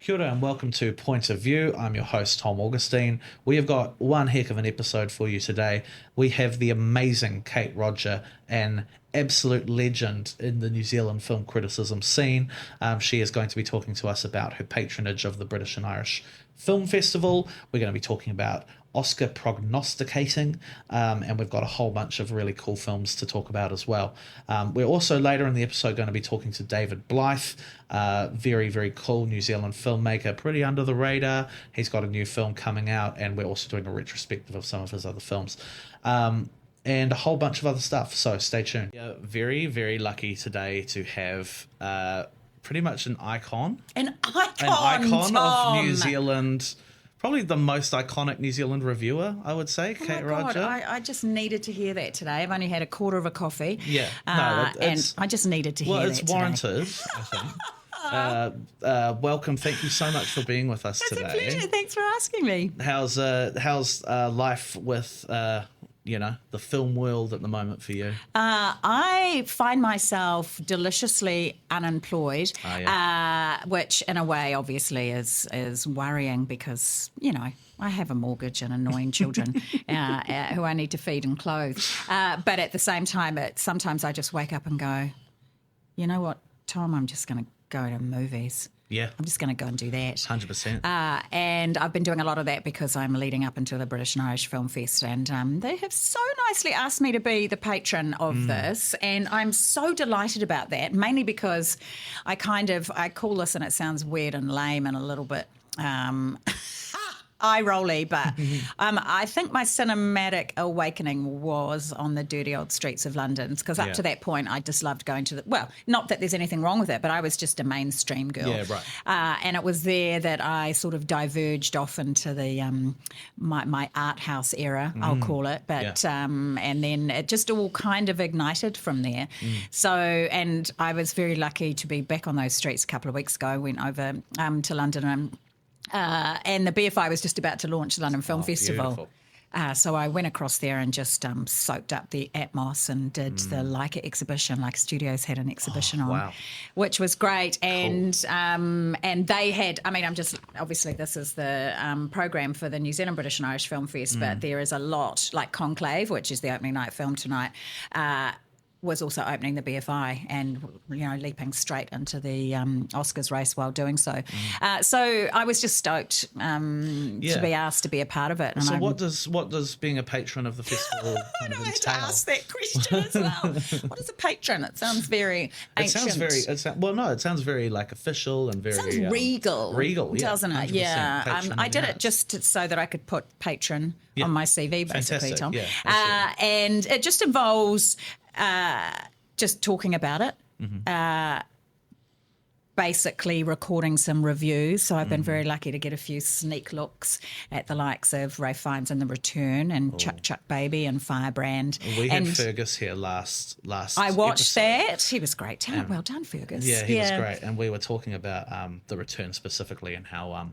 Kia ora and welcome to Point of View. I'm your host, Tom Augustine. We have got one heck of an episode for you today. We have the amazing Kate Rodger, an absolute legend in the New Zealand film criticism scene. She is going to be talking to us about her patronage of the British and Irish Film Festival. We're going to be talking about Oscar prognosticating, and we've got a whole bunch of really cool films to talk about as well. We're also later in the episode going to be talking to David Blythe, very, very cool New Zealand filmmaker, pretty under the radar. He's got a new film coming out, and we're also doing a retrospective of some of his other films. And a whole bunch of other stuff, so stay tuned. Yeah, very, very lucky today to have pretty much an icon. An icon of New Zealand. Probably the most iconic New Zealand reviewer, I would say, Kate Rodger. I just needed to hear that today. I've only had a quarter of a coffee. Yeah, and I just needed to hear that today. Well, it's warranted, I think. Welcome. Thank you so much for being with us today. It's a pleasure. Thanks for asking me. How's life with the film world at the moment for you? I find myself deliciously unemployed, which in a way obviously is worrying because, I have a mortgage and annoying children who I need to feed and clothe. But at the same time, sometimes I just wake up and go, you know what, Tom, I'm just going to go to movies. Yeah. I'm just going to go and do that. 100%. And I've been doing a lot of that because I'm leading up into the British and Irish Film Fest, and they have so nicely asked me to be the patron of this, and I'm so delighted about that, mainly because I call this, and it sounds weird and lame and a little bit eye-rolly, but I think my cinematic awakening was on the dirty old streets of London, because up to that point I just loved going to not that there's anything wrong with it, but I was just a mainstream girl. Yeah, right. And it was there that I sort of diverged off into the my art house era, I'll call it, but and then it just all kind of ignited from there. So, and I was very lucky to be back on those streets a couple of weeks ago. I went over to London and the BFI was just about to launch the London Film Festival. So I went across there and just soaked up the atmos and did the Leica exhibition. Like Studios had an exhibition on, which was great. And and they had, obviously this is the program for the New Zealand British and Irish Film Fest, but there is a lot, like Conclave, which is the opening night film tonight, was also opening the BFI and, leaping straight into the Oscars race while doing so. So I was just stoked to be asked to be a part of it. And so what does being a patron of the festival kind of entail? I had to ask that question as well. What is a patron? It sounds very ancient. It sounds very like official and very... It sounds regal. Regal, yeah. Doesn't it? Yeah. I did it just so that I could put patron on my CV, basically, Fantastic. Tom. Yeah, and it just involves... just talking about it, basically recording some reviews. So I've been very lucky to get a few sneak looks at the likes of Ralph Fiennes and The Return and Chuck Baby and Firebrand. We had Fergus here last I watched episode. that. He was great. Well done, Fergus. Yeah, he was great. And we were talking about The Return specifically and how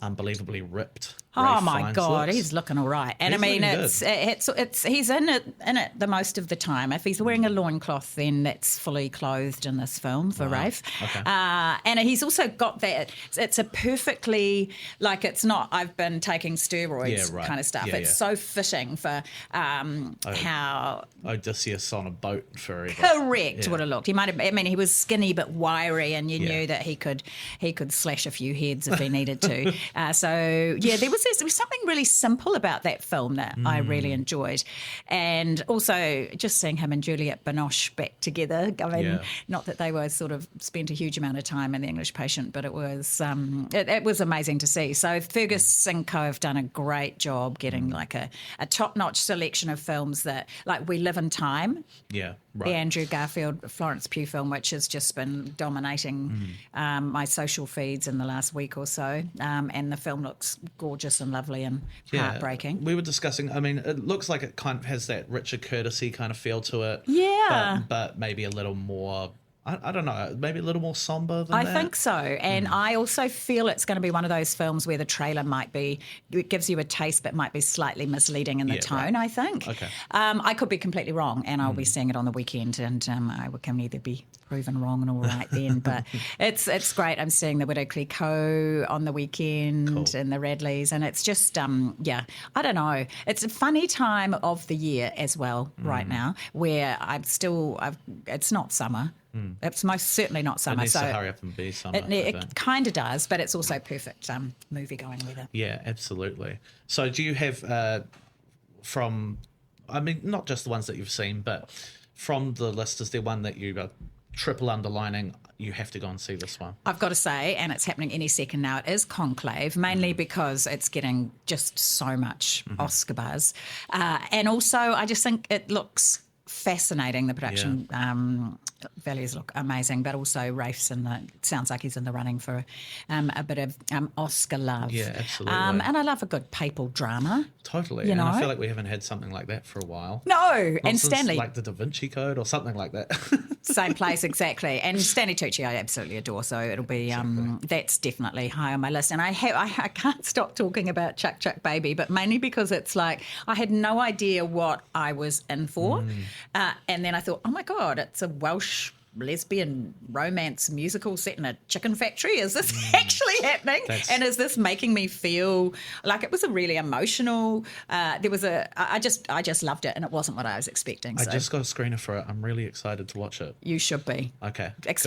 unbelievably ripped Ralph my Fiennes God, looks. he's looking all right. And it's he's in it the most of the time. If he's wearing a loincloth, then that's fully clothed in this film for Rafe. Okay. And he's also got that, it's a perfectly, like, it's not, I've been taking steroids kind of stuff. It's so fitting for how... Odysseus on a boat forever. Correct would have looked. He might have, he was skinny but wiry, and you knew that he could slash a few heads if he needed to. There was something really simple about that film that I really enjoyed. And also just seeing him and Juliette Binoche back together. Not that they were sort of spent a huge amount of time in The English Patient, but it was it was amazing to see. So Fergus and co have done a great job getting like a top-notch selection of films that, like We Live in Time. Yeah, right. The Andrew Garfield, Florence Pugh film, which has just been dominating my social feeds in the last week or so. And the film looks gorgeous and lovely and heartbreaking. We were discussing, it looks like it kind of has that Richard Curtis-y kind of feel to it. Yeah. But maybe a little more I don't know, maybe a little more somber than I that? think so. And I also feel it's going to be one of those films where the trailer it gives you a taste, but might be slightly misleading in the tone, I think. Okay. I could be completely wrong, and I'll be seeing it on the weekend, and I can either be proven wrong and all right then. But it's great. I'm seeing the Widow Clicquot on the weekend and the Radleys, and it's just, I don't know. It's a funny time of the year as well right now, where it's not summer. It's most certainly not summer. It needs to hurry up and be summer. It kind of does, but it's also perfect movie going weather. Yeah, absolutely. So do you have not just the ones that you've seen, but from the list, is there one that you are triple underlining, you have to go and see this one? I've got to say, and it's happening any second now, it is Conclave, mainly because it's getting just so much Oscar buzz. And also, I just think it looks fascinating. The production values look amazing, but also Rafe's sounds like he's in the running for a bit of Oscar love. Yeah, absolutely. And I love a good papal drama. Totally. And I feel like we haven't had something like that for a while. No, Not and since, Stanley. like the Da Vinci Code or something like that. Same place, exactly. And Stanley Tucci I absolutely adore, so it'll be that's definitely high on my list. And I can't stop talking about Chuck Chuck Baby, but mainly because it's like I had no idea what I was in for. And then I thought, oh my God, it's a Welsh lesbian romance musical set in a chicken factory. Is this actually happening? And is this making me feel like it was a really emotional? I just loved it, and it wasn't what I was expecting. I just got a screener for it. I'm really excited to watch it. You should be. Okay. It's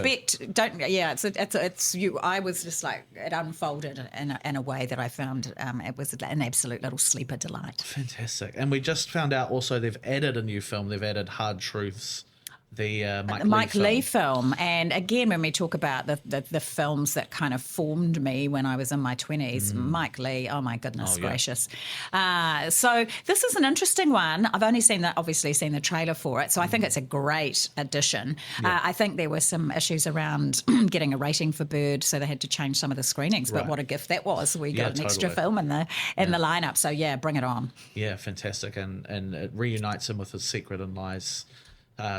you. I was just like, it unfolded in a way that I found it was an absolute little sleeper delight. Fantastic. And we just found out also they've added a new film. They've added Hard Truths. The Mike Leigh film. And again, when we talk about the films that kind of formed me when I was in my 20s, Mike Leigh, oh my goodness gracious. So this is an interesting one. I've only obviously seen the trailer for it, so I think it's a great addition. I think there were some issues around getting a rating for Bird, so they had to change some of the screenings, but what a gift that was. We got an extra film in the lineup, so bring it on. Yeah, fantastic. And it reunites him with his Secret and Lies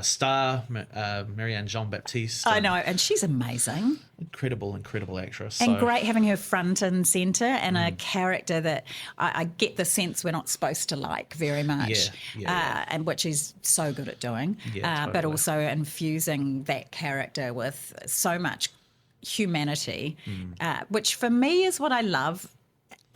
star, Marianne Jean-Baptiste. I know, and she's amazing. Incredible actress. And great having her front and centre, and a character that I get the sense we're not supposed to like very much, and which she's so good at doing, but also infusing that character with so much humanity, which for me is what I love.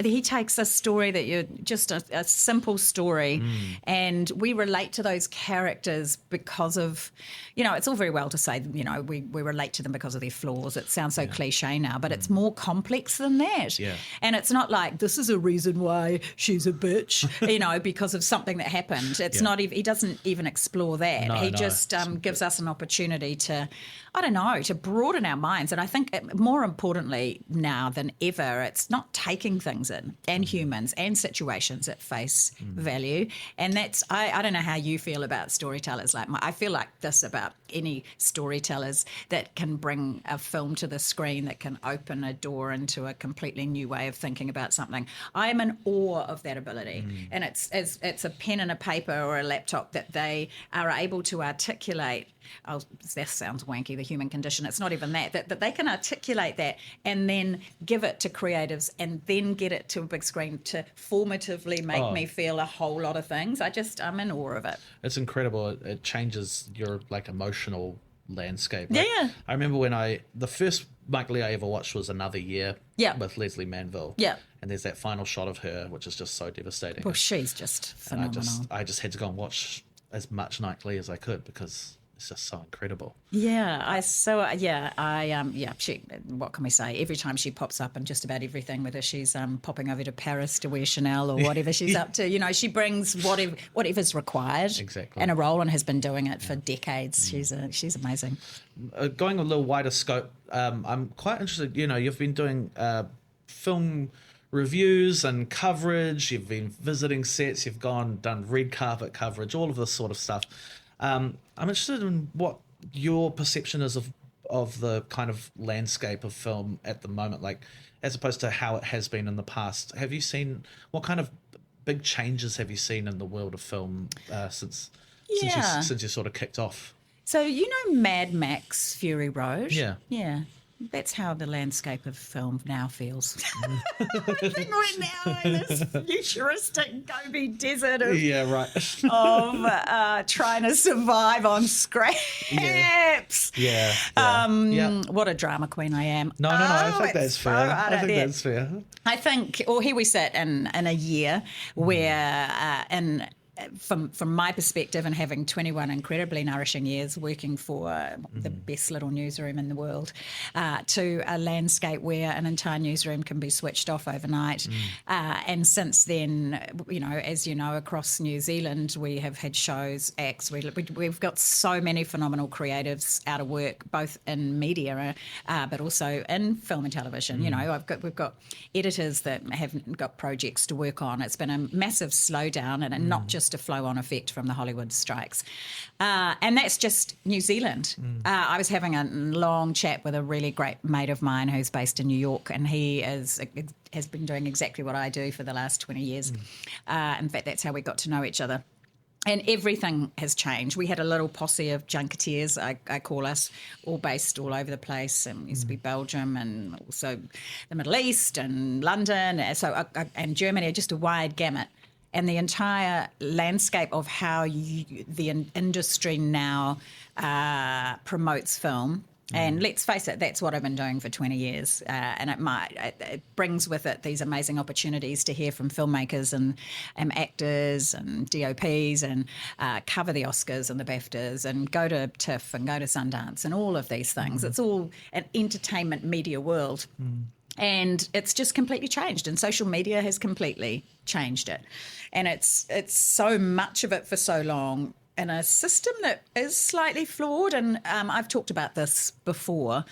He takes a story that you're just a simple story, and we relate to those characters because of, it's all very well to say, we relate to them because of their flaws. It sounds so cliche now, but it's more complex than that. Yeah. And it's not like this is a reason why she's a bitch, because of something that happened. It's not even, he doesn't even explore that. He just gives us an opportunity to, to broaden our minds. And I think more importantly now than ever, it's not taking things in and humans and situations at face value. And that's, I don't know how you feel about storytellers. I feel like this about any storytellers that can bring a film to the screen that can open a door into a completely new way of thinking about something. I am in awe of that ability. And it's a pen and a paper or a laptop that they are able to articulate. Oh, that sounds wanky, the human condition. It's not even that they can articulate that and then give it to creatives and then get it to a big screen to formatively make me feel a whole lot of things. I'm in awe of it. It's incredible. It changes your emotional landscape. Yeah. I remember when the first Mike Leigh I ever watched was Another Year with Leslie Manville. Yeah. And there's that final shot of her, which is just so devastating. Well, she's just phenomenal. I just had to go and watch as much Mike Leigh as I could because it's just so incredible. What can we say? Every time she pops up in just about everything, whether she's popping over to Paris to wear Chanel or whatever she's up to, she brings whatever's required in a role and has been doing it for decades. She's amazing. Going a little wider scope, I'm quite interested. You've been doing film reviews and coverage. You've been visiting sets. You've done red carpet coverage, all of this sort of stuff. I'm interested in what your perception is of the kind of landscape of film at the moment, as opposed to how it has been in the past. Have you seen, what kind of big changes have you seen in the world of film since you sort of kicked off? So you know Mad Max Fury Road? Yeah. Yeah. That's how the landscape of film now feels. I think we're now in this futuristic Gobi desert of, Yeah, right. of trying to survive on scraps. Yeah. What a drama queen I am. No, I think it's that's so fair. out I of think there. that's fair. I think, or here we sit in a year where, from my perspective, and having 21 incredibly nourishing years working for the best little newsroom in the world, to a landscape where an entire newsroom can be switched off overnight. And since then, as you know, across New Zealand, we have had shows, acts. We've got so many phenomenal creatives out of work, both in media, but also in film and television. We've got editors that haven't got projects to work on. It's been a massive slowdown, and not just a flow-on effect from the Hollywood strikes. And that's just New Zealand. I was having a long chat with a really great mate of mine who's based in New York, and he has been doing exactly what I do for the last 20 years. In fact, that's how we got to know each other. And everything has changed. We had a little posse of junketeers, I call us, all based all over the place. Used to be Belgium and also the Middle East and London, and Germany, just a wide gamut. And the entire landscape of how the industry now promotes film. And let's face it, that's what I've been doing for 20 years. And it brings with it these amazing opportunities to hear from filmmakers and actors and DOPs and cover the Oscars and the BAFTAs and go to TIFF and go to Sundance and all of these things. It's all an entertainment media world. And it's just completely changed, and social media has completely changed it. And it's so much of it for so long in a system that is slightly flawed. And I've talked about this before,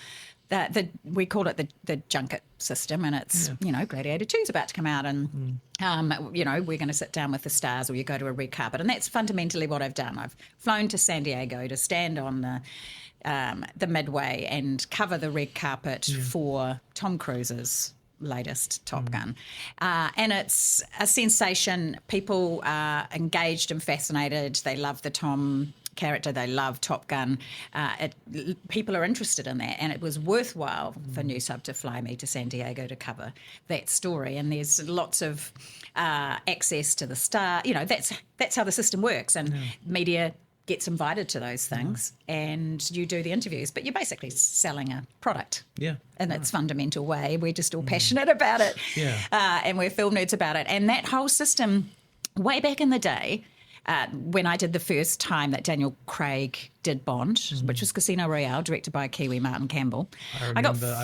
that we call it the junket system, and it's, Gladiator II is about to come out, and, we're going to sit down with the stars, or you go to a red carpet. And that's fundamentally what I've done. I've flown to San Diego to stand on the Midway and cover the red carpet for Tom Cruise's latest Top Gun. And it's a sensation. People are engaged and fascinated. They love the Tom character. They love Top Gun. People are interested in that. And it was worthwhile for Newsub to fly me to San Diego to cover that story. And there's lots of access to the star. That's how the system works. And media gets invited to those things, and you do the interviews, but you're basically selling a product in its fundamental way. We're just all passionate about it, and we're film nerds about it. And that whole system, way back in the day, when I did the first time that Daniel Craig did Bond, which was Casino Royale, directed by Kiwi Martin Campbell. I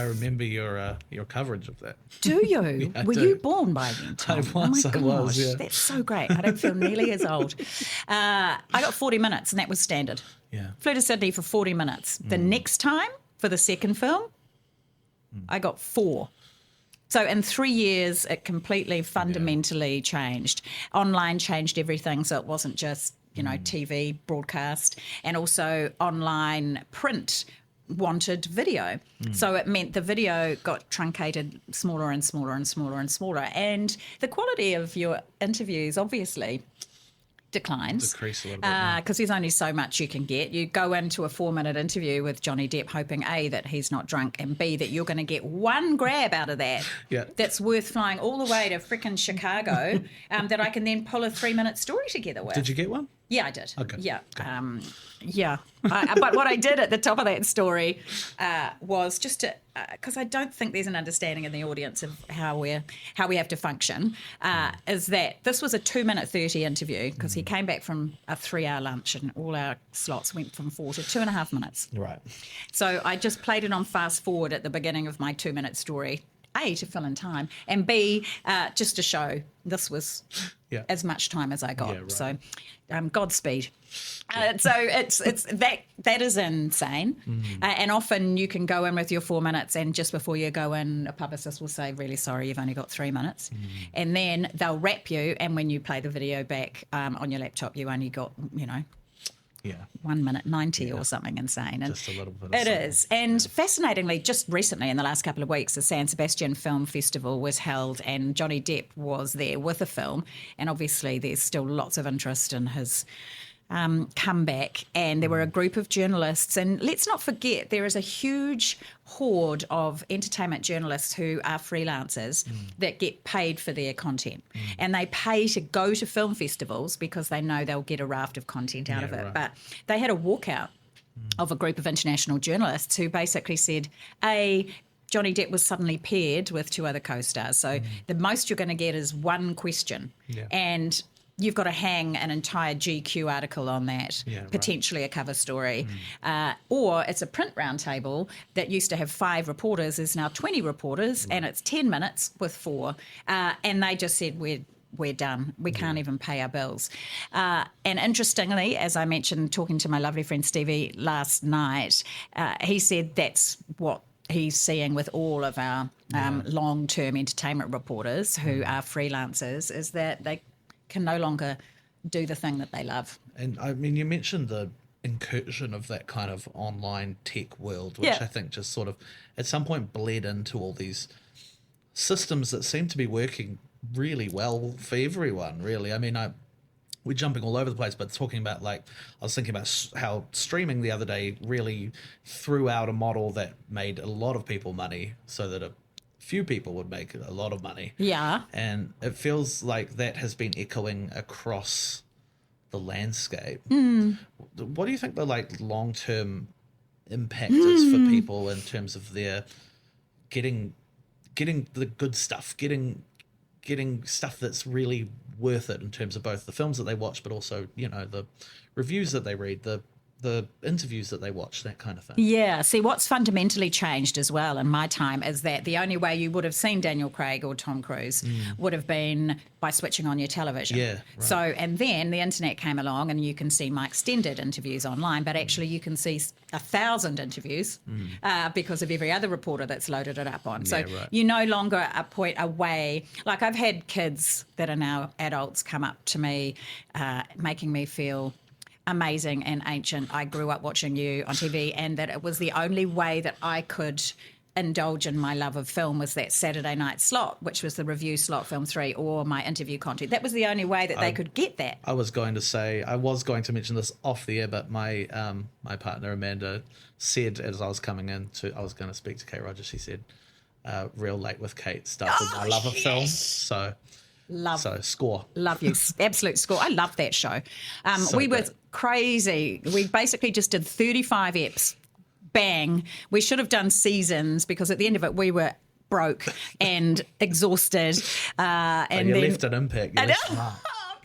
remember your coverage of that. Do you? Were you born by then, Tom? I was, yeah. That's so great. I don't feel nearly as old. I got 40 minutes, and that was standard. Yeah. Flew to Sydney for 40 minutes. The next time, for the second film, I got 4. So in 3 years, it completely fundamentally changed. Online changed everything, so it wasn't just, TV broadcast, and also online print wanted video. So it meant the video got truncated smaller and smaller and smaller and smaller. And the quality of your interviews obviously declines. Decrease a little bit. Because there's only so much you can get. You go into a 4-minute interview with Johnny Depp hoping A, that he's not drunk, and B, that you're going to get one grab out of that that's worth flying all the way to frickin' Chicago, that I can then pull a 3-minute story together with. Did you get one? Yeah, I did. Okay. Yeah. But what I did at the top of that story was just to, because I don't think there's an understanding in the audience of how we have to function, is that this was a 2-minute 30 interview, because he came back from a 3-hour lunch and all our slots went from 4 to 2.5 minutes. Right. So I just played it on fast forward at the beginning of my 2-minute story. A, to fill in time, and B, just to show this was as much time as I got. Yeah, right. So, Godspeed. So it's that is insane. And often you can go in with your 4 minutes, and just before you go in, a publicist will say, "Really sorry, you've only got 3 minutes," and then they'll wrap you. And when you play the video back on your laptop, you only got 1 minute 90 or something insane. And just a little bit of it something. is. And fascinatingly, just recently in the last couple of weeks, the San Sebastian Film Festival was held, and Johnny Depp was there with a film. And obviously there's still lots of interest in his come back, and there were a group of journalists, and let's not forget there is a huge horde of entertainment journalists who are freelancers that get paid for their content, and they pay to go to film festivals because they know they'll get a raft of content out of it. Right. But they had a walkout of a group of international journalists who basically said, Johnny Depp was suddenly paired with 2 other co-stars, so the most you're going to get is one question, and you've got to hang an entire GQ article on that, potentially a cover story. Or it's a print roundtable that used to have 5 reporters, is now 20 reporters, and it's 10 minutes with 4. And they just said, we're done. We can't even pay our bills. And interestingly, as I mentioned, talking to my lovely friend Stevie last night, he said that's what he's seeing with all of our long-term entertainment reporters who are freelancers, is that they can no longer do the thing that they love. And I mean, you mentioned the incursion of that kind of online tech world, which I think just sort of at some point bled into all these systems that seem to be working really well for everyone, really. I mean, we're jumping all over the place, but talking about, like, I was thinking about how streaming the other day really threw out a model that made a lot of people money so that a few people would make a lot of money. Yeah. And it feels like that has been echoing across the landscape. What do you think the long-term impact is for people in terms of their getting the good stuff, getting stuff that's really worth it in terms of both the films that they watch, but also, the reviews that they read, the interviews that they watch, that kind of thing. Yeah. See, what's fundamentally changed as well in my time is that the only way you would have seen Daniel Craig or Tom Cruise would have been by switching on your television. Yeah. Right. So, and then the internet came along and you can see my extended interviews online, but actually you can see 1,000 interviews because of every other reporter that's loaded it up on. So you're no longer a point away. Like, I've had kids that are now adults come up to me making me feel amazing and ancient. I grew up watching you on TV, and that it was the only way that I could indulge in my love of film was that Saturday night slot, which was the review slot, Film 3, or my interview content. That was the only way that they could get that. I was going to mention this off the air, but my my partner Amanda said, as I was coming in, I was going to speak to Kate Rodger, she said, Real Late with Kate started my love of film. So score. Love you. Absolute score. I love that show. We were crazy. We basically just did 35 eps. Bang. We should have done seasons because at the end of it we were broke and exhausted. And you left an impact.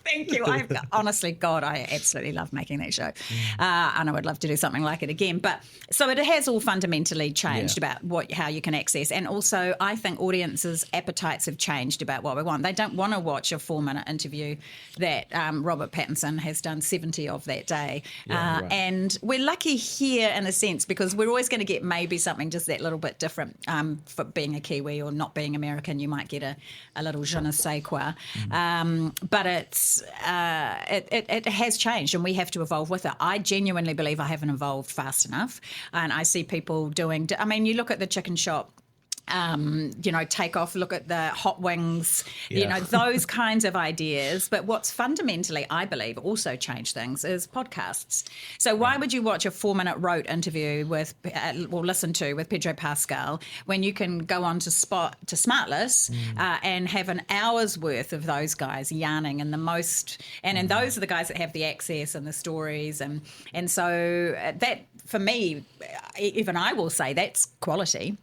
Thank you. Honestly, God, I absolutely love making that show. And I would love to do something like it again. But so it has all fundamentally changed about how you can access. And also, I think audiences' appetites have changed about what we want. They don't want to watch a 4-minute interview that Robert Pattinson has done 70 of that day. And we're lucky here in a sense because we're always going to get maybe something just that little bit different. For being a Kiwi or not being American, you might get a little je ne sais quoi. But it has changed and we have to evolve with it. I genuinely believe I haven't evolved fast enough, and I see people doing, I mean, you look at the chicken shop, take off, look at the hot wings, those kinds of ideas. But what's fundamentally, I believe, also changed things is podcasts. So why would you watch a 4-minute rote interview listen to with Pedro Pascal when you can go on to Smartless and have an hour's worth of those guys yarning in the most, and those are the guys that have the access and the stories, and so that, for me, even I will say that's quality.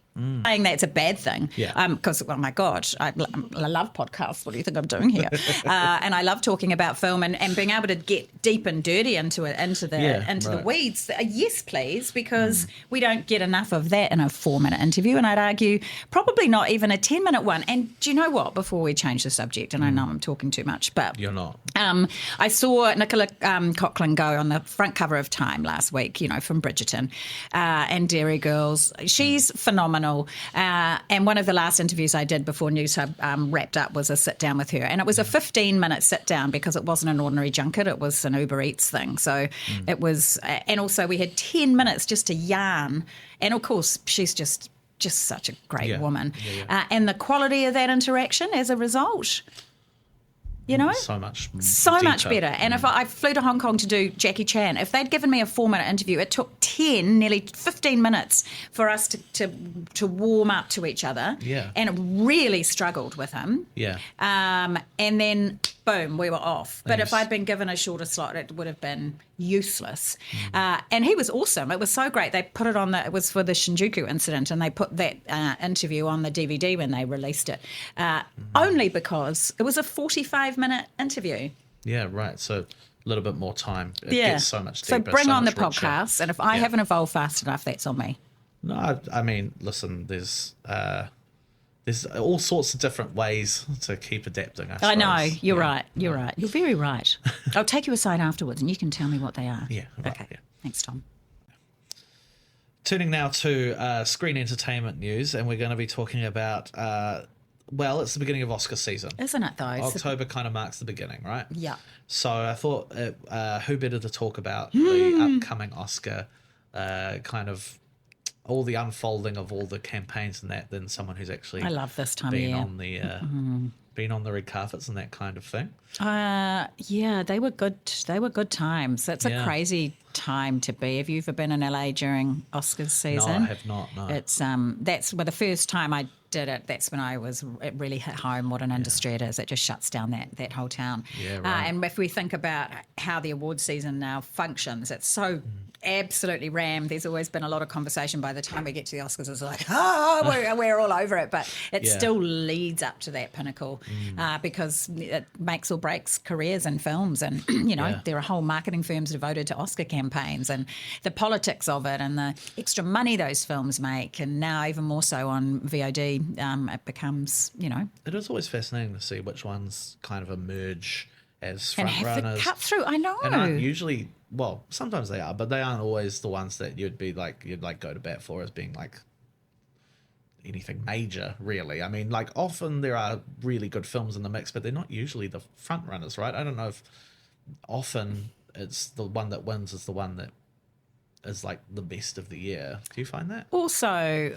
Saying that's a bad thing, because oh my God, I love podcasts. What do you think I'm doing here? And I love talking about film and being able to get deep and dirty into the weeds. Yes, please, because we don't get enough of that in a 4-minute interview, and I'd argue probably not even a 10-minute one. And do you know what? Before we change the subject, and I know I'm talking too much, but you're not. I saw Nicola Coughlan go on the front cover of Time last week. From Bridgerton and Dairy Girls. She's phenomenal. And one of the last interviews I did before News Hub wrapped up was a sit down with her, and it was a 15-minute sit down because it wasn't an ordinary junket, it was an Uber Eats thing. So it was, and also we had 10 minutes just to yarn, and of course she's just such a great woman, and the quality of that interaction as a result. You know? So much better. And if I flew to Hong Kong to do Jackie Chan, if they'd given me a 4-minute interview, it took 10, nearly 15 minutes for us to warm up to each other. Yeah. And it really struggled with him. Yeah. And then, boom, we were off. But if I'd been given a shorter slot, it would have been useless. And he was awesome. It was so great. They put it on it was for the Shinjuku incident, and they put that interview on the DVD when they released it, only because it was a 45-minute interview. Yeah, right. So a little bit more time. It Yeah. gets so much deeper. So bring on the much richer. podcast, and if I haven't evolved fast enough, that's on me. No, I mean, listen, there's all sorts of different ways to keep adapting, I suppose. I know. You're right. You're right. You're very right. I'll take you aside afterwards, and you can tell me what they are. Yeah, right, Okay. yeah. Thanks, Tom. Turning now to screen entertainment news, and we're going to be talking about, well, it's the beginning of Oscar season. Isn't it, though? October kind of marks the beginning, right? Yeah. So I thought, who better to talk about the upcoming Oscar, kind of all the unfolding of all the campaigns and that than someone who's actually I love this time of been year. on the been on the red carpets and that kind of thing. Yeah, they were good. They were good times. That's a Yeah. crazy time to be. Have you ever been in LA during Oscars season? No, I have not. No. It's that's the first time I did it. That's when it really hit home what an industry it is. It just shuts down that whole town. Yeah, right. And if we think about how the award season now functions, it's so absolutely rammed. There's always been a lot of conversation by the time we get to the Oscars. It's like, we're all over it, but it Yeah. still leads up to that pinnacle because it makes or breaks careers in films. And, Yeah. there are whole marketing firms devoted to Oscar campaigns and the politics of it and the extra money those films make. And now even more so on VOD, it becomes, It is always fascinating to see which ones kind of emerge as and front have runners. the cut through. I know. And aren't usually, well, sometimes they are, but they aren't always the ones that you'd go to bat for as being like anything major, really. I mean, like often there are really good films in the mix, but they're not usually the front runners, right? I don't know if often it's the one that wins is the one that is like the best of the year. Do you find that? Also,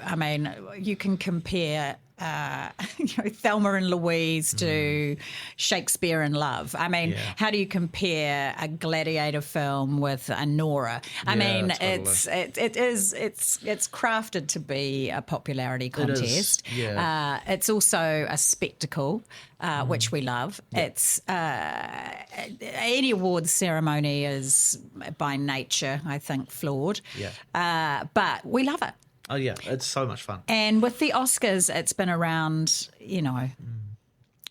I mean, you can compare Thelma and Louise to Shakespeare in Love. I mean, Yeah. how do you compare a Gladiator film with a Nora? I Yeah, mean, totally. it's crafted to be a popularity contest. yeah. It's also a spectacle, which we love. Yeah. It's any awards ceremony is by nature, I think, flawed. Yeah. But we love it. Oh yeah, it's so much fun. And with the Oscars, it's been around,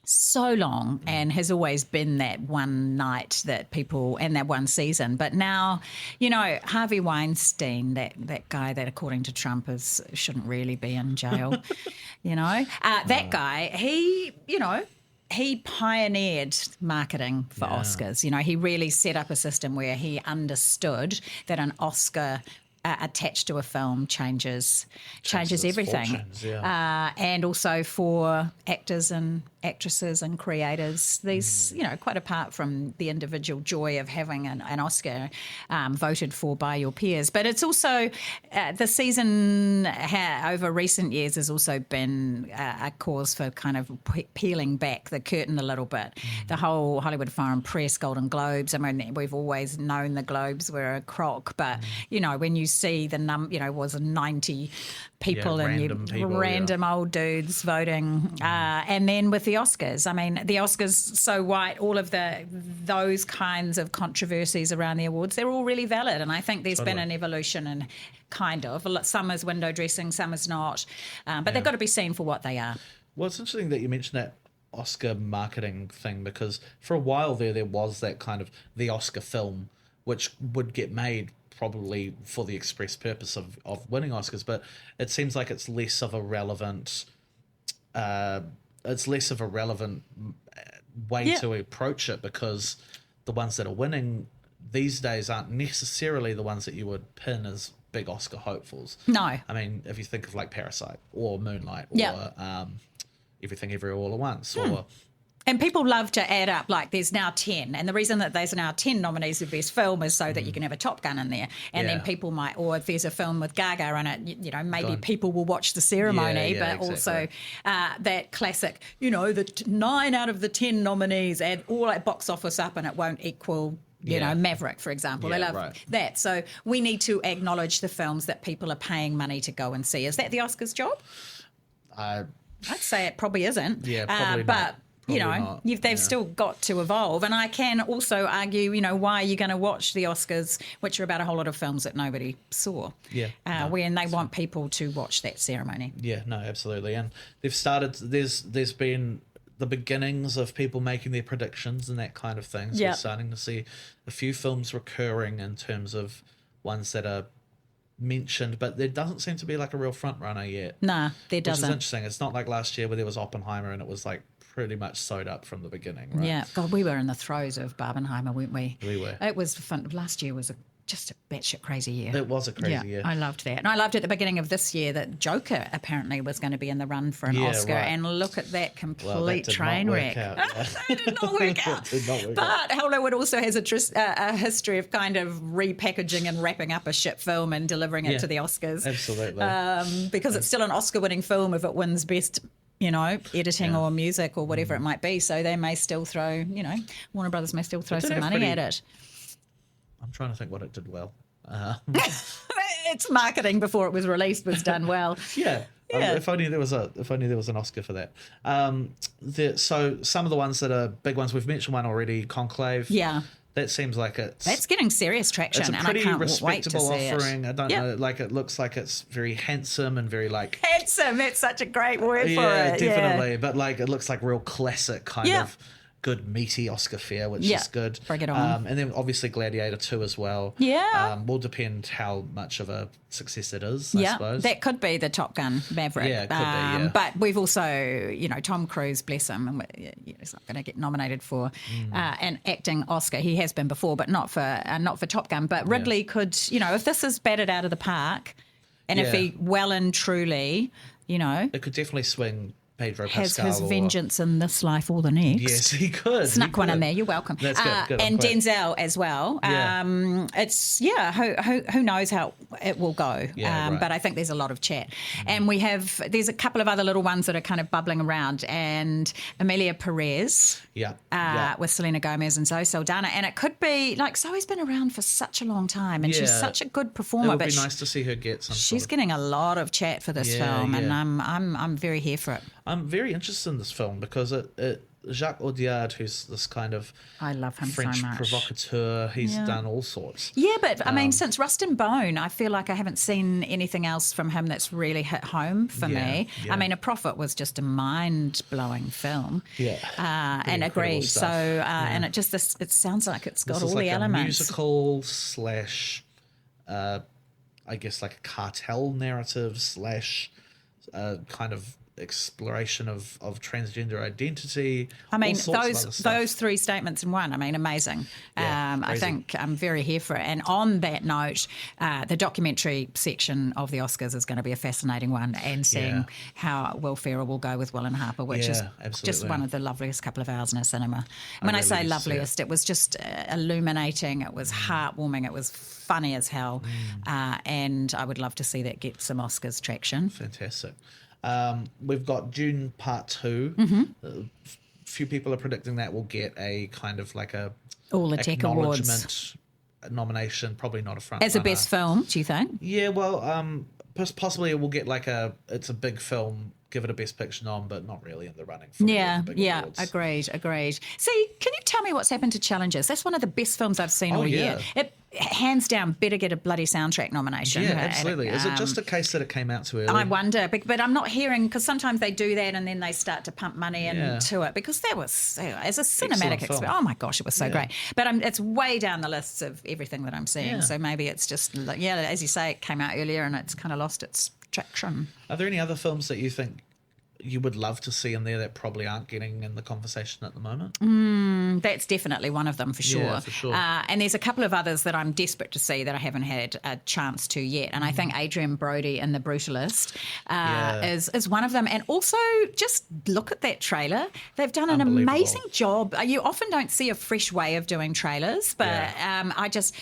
so long and has always been that one night that people, and that one season. But now, Harvey Weinstein, that guy that according to Trump shouldn't really be in jail, that guy, he pioneered marketing for Oscars. He really set up a system where he understood that an Oscar attached to a film changes everything. Fortunes, yeah. And also for actors and actresses and creators, these, quite apart from the individual joy of having an Oscar voted for by your peers. But it's also, the season over recent years has also been a cause for kind of peeling back the curtain a little bit. The whole Hollywood Foreign Press, Golden Globes, I mean, we've always known the Globes were a crock, but, when you see the was 90 people and random old dudes voting. And then with the Oscars, I mean, the Oscars so white, all of those kinds of controversies around the awards, they're all really valid. And I think there's been an evolution and kind of, some is window dressing, some is not. But they've got to be seen for what they are. Well, it's interesting that you mentioned that Oscar marketing thing, because for a while there was that kind of the Oscar film, which would get made probably for the express purpose of winning Oscars, but it seems like it's less of a relevant way to approach it, because the ones that are winning these days aren't necessarily the ones that you would pin as big Oscar hopefuls. No. I mean, if you think of like Parasite or Moonlight or Everything Everywhere All at Once or And people love to add up, like there's now 10. And the reason that there's now 10 nominees for Best Film is so that you can have a Top Gun in there. And then people might, or if there's a film with Gaga in it, you know, maybe people will watch the ceremony, but also that classic, you know, the 9 out of the 10 nominees add all that box office up and it won't equal, you know, Maverick, for example. They love that. So we need to acknowledge the films that people are paying money to go and see. Is that the Oscars' job? I'd say it probably isn't. Yeah, probably but, not. You know, they've still got to evolve. And I can also argue, you know, why are you going to watch the Oscars, which are about a whole lot of films that nobody saw? When they want people to watch that ceremony. Yeah, no, absolutely. And they've started, there's been the beginnings of people making their predictions and that kind of thing. So we're starting to see a few films recurring in terms of ones that are mentioned, but there doesn't seem to be like a real front runner yet. Nah, there doesn't. Which is interesting. It's not like last year where there was Oppenheimer and it was like pretty much sewed up from the beginning, right? Yeah. God, we were in the throes of Barbenheimer, weren't we? We were. It was fun. Last year was just a batshit crazy year. It was a crazy year. I loved that. And I loved at the beginning of this year that Joker apparently was going to be in the run for an Oscar. Right. And look at that complete train wreck. It did not work out. But Hollywood also has a history of kind of repackaging and wrapping up a shit film and delivering it to the Oscars. Absolutely. Because it's still an Oscar-winning film if it wins best, you know, editing or music or whatever it might be. So they may still throw, you know, Warner Brothers may still throw some money at it. I'm trying to think what it did well. Its marketing before it was released was done well. If only there was an Oscar for that. So some of the ones that are big ones, we've mentioned one already, Conclave. Yeah. That seems like that's getting serious traction. It's a pretty and I can't respectable wait to see offering. It. I don't know, like it looks like it's very handsome and very like handsome. That's such a great word for it. Yeah, definitely. But like it looks like real classic kind of good meaty Oscar fare, which is good. Bring it on. And then obviously Gladiator II as well. Will depend how much of a success it is, I suppose. That could be the Top Gun Maverick. Yeah, it could be, But we've also, you know, Tom Cruise, bless him, and he's not going to get nominated for an acting Oscar. He has been before, but not for Top Gun. But Ridley could, you know, if this is batted out of the park, and if he well and truly, you know, it could definitely swing Pedro has Pascal his vengeance in this life or the next. Yes, he could. Snuck one in there. You're welcome. That's good. And Denzel as well. It's who knows how it will go. But I think there's a lot of chat, and there's a couple of other little ones that are kind of bubbling around, and Emilia Perez. With Selena Gomez and Zoe Saldana, and it could be like Zoe's been around for such a long time, and she's such a good performer. It would be nice to see her get some. She's getting a lot of chat for this film, and I'm very here for it. I'm very interested in this film because Jacques Audiard, who's this kind of I love him French so much. provocateur, he's done all sorts. Yeah, but I mean, since Rust and Bone, I feel like I haven't seen anything else from him that's really hit home for me. I mean, A Prophet was just a mind-blowing film. And agreed. So, and it just it sounds like it's got all the elements. Musical / I guess like a cartel narrative / kind of exploration of transgender identity. I mean, those three statements in one. I mean, amazing. I think I'm very here for it. And on that note, the documentary section of the Oscars is going to be a fascinating one, and seeing how Will Ferrell will go with Will and Harper, which is just one of the loveliest couple of hours in a cinema. And when I say loveliest, it was just illuminating. It was heartwarming. It was funny as hell. And I would love to see that get some Oscars traction. Fantastic. We've got Dune Part 2. A few people are predicting that will get a kind of like a all the tech awards nomination, probably not a front as a best film. Do you think? Yeah, well, possibly it will get like it's a big film, give it a best picture nom, but not really in the running for awards. Agreed. See, can you tell me what's happened to Challenges? That's one of the best films I've seen all year. It hands down better get a bloody soundtrack nomination. Yeah, absolutely. Is it just a case that it came out too early? I wonder, but I'm not hearing, because sometimes they do that and then they start to pump money into it, because that was, as a cinematic experience, oh my gosh, it was so great. But it's way down the lists of everything that I'm seeing. So maybe it's just, as you say, it came out earlier and it's kind of lost its traction. Are there any other films that you think you would love to see in there that probably aren't getting in the conversation at the moment? That's definitely one of them for sure. Yeah, for sure. And there's a couple of others that I'm desperate to see that I haven't had a chance to yet. And I think Adrian Brody in The Brutalist is one of them. And also just look at that trailer. They've done an amazing job. You often don't see a fresh way of doing trailers, but I just,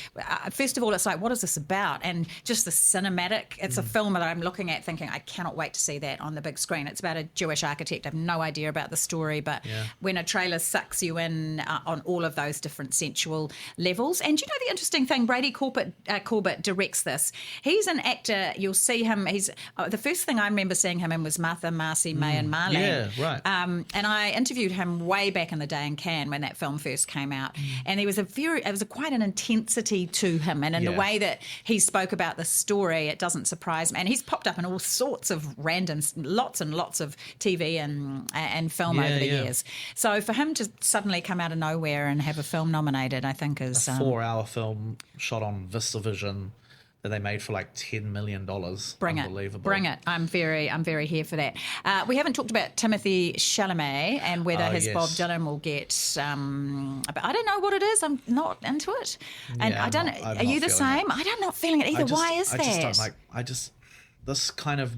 first of all, it's like, what is this about? And just the cinematic, it's a film that I'm looking at thinking, I cannot wait to see that on the big screen. It's about a Jewish architect. I have no idea about the story, but when a trailer sucks you in on all of those different sensual levels. And you know the interesting thing, Brady Corbett directs this. He's an actor. You'll see him. He's the first thing I remember seeing him in was Martha, Marcy, May and Marlene. Yeah, right. And I interviewed him way back in the day in Cannes when that film first came out. And there was quite an intensity to him. And in the way that he spoke about the story, it doesn't surprise me. And he's popped up in all sorts of random, lots and lots of TV and film over the years. So for him to suddenly come out of nowhere and have a film nominated, I think is... a 4-hour film shot on VistaVision that they made for like $10 million. Unbelievable. Bring it. I'm very here for that. We haven't talked about Timothée Chalamet and whether his Bob Dylan will get... but I don't know what it is. I'm not into it. And I don't... Are you the same? I'm not feeling it either. Why is that? I just don't like... This kind of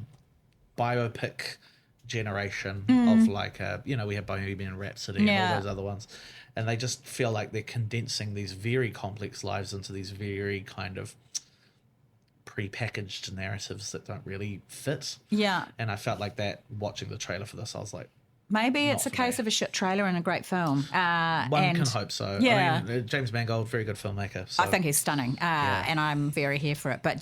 biopic generation of like, we have Bohemian Rhapsody and all those other ones. And they just feel like they're condensing these very complex lives into these very kind of pre-packaged narratives that don't really fit. Yeah. And I felt like that watching the trailer for this. I was like, maybe it's a case of a shit trailer and a great film. One can hope so. Yeah. I mean, James Mangold, very good filmmaker. So. I think he's stunning, and I'm very here for it. But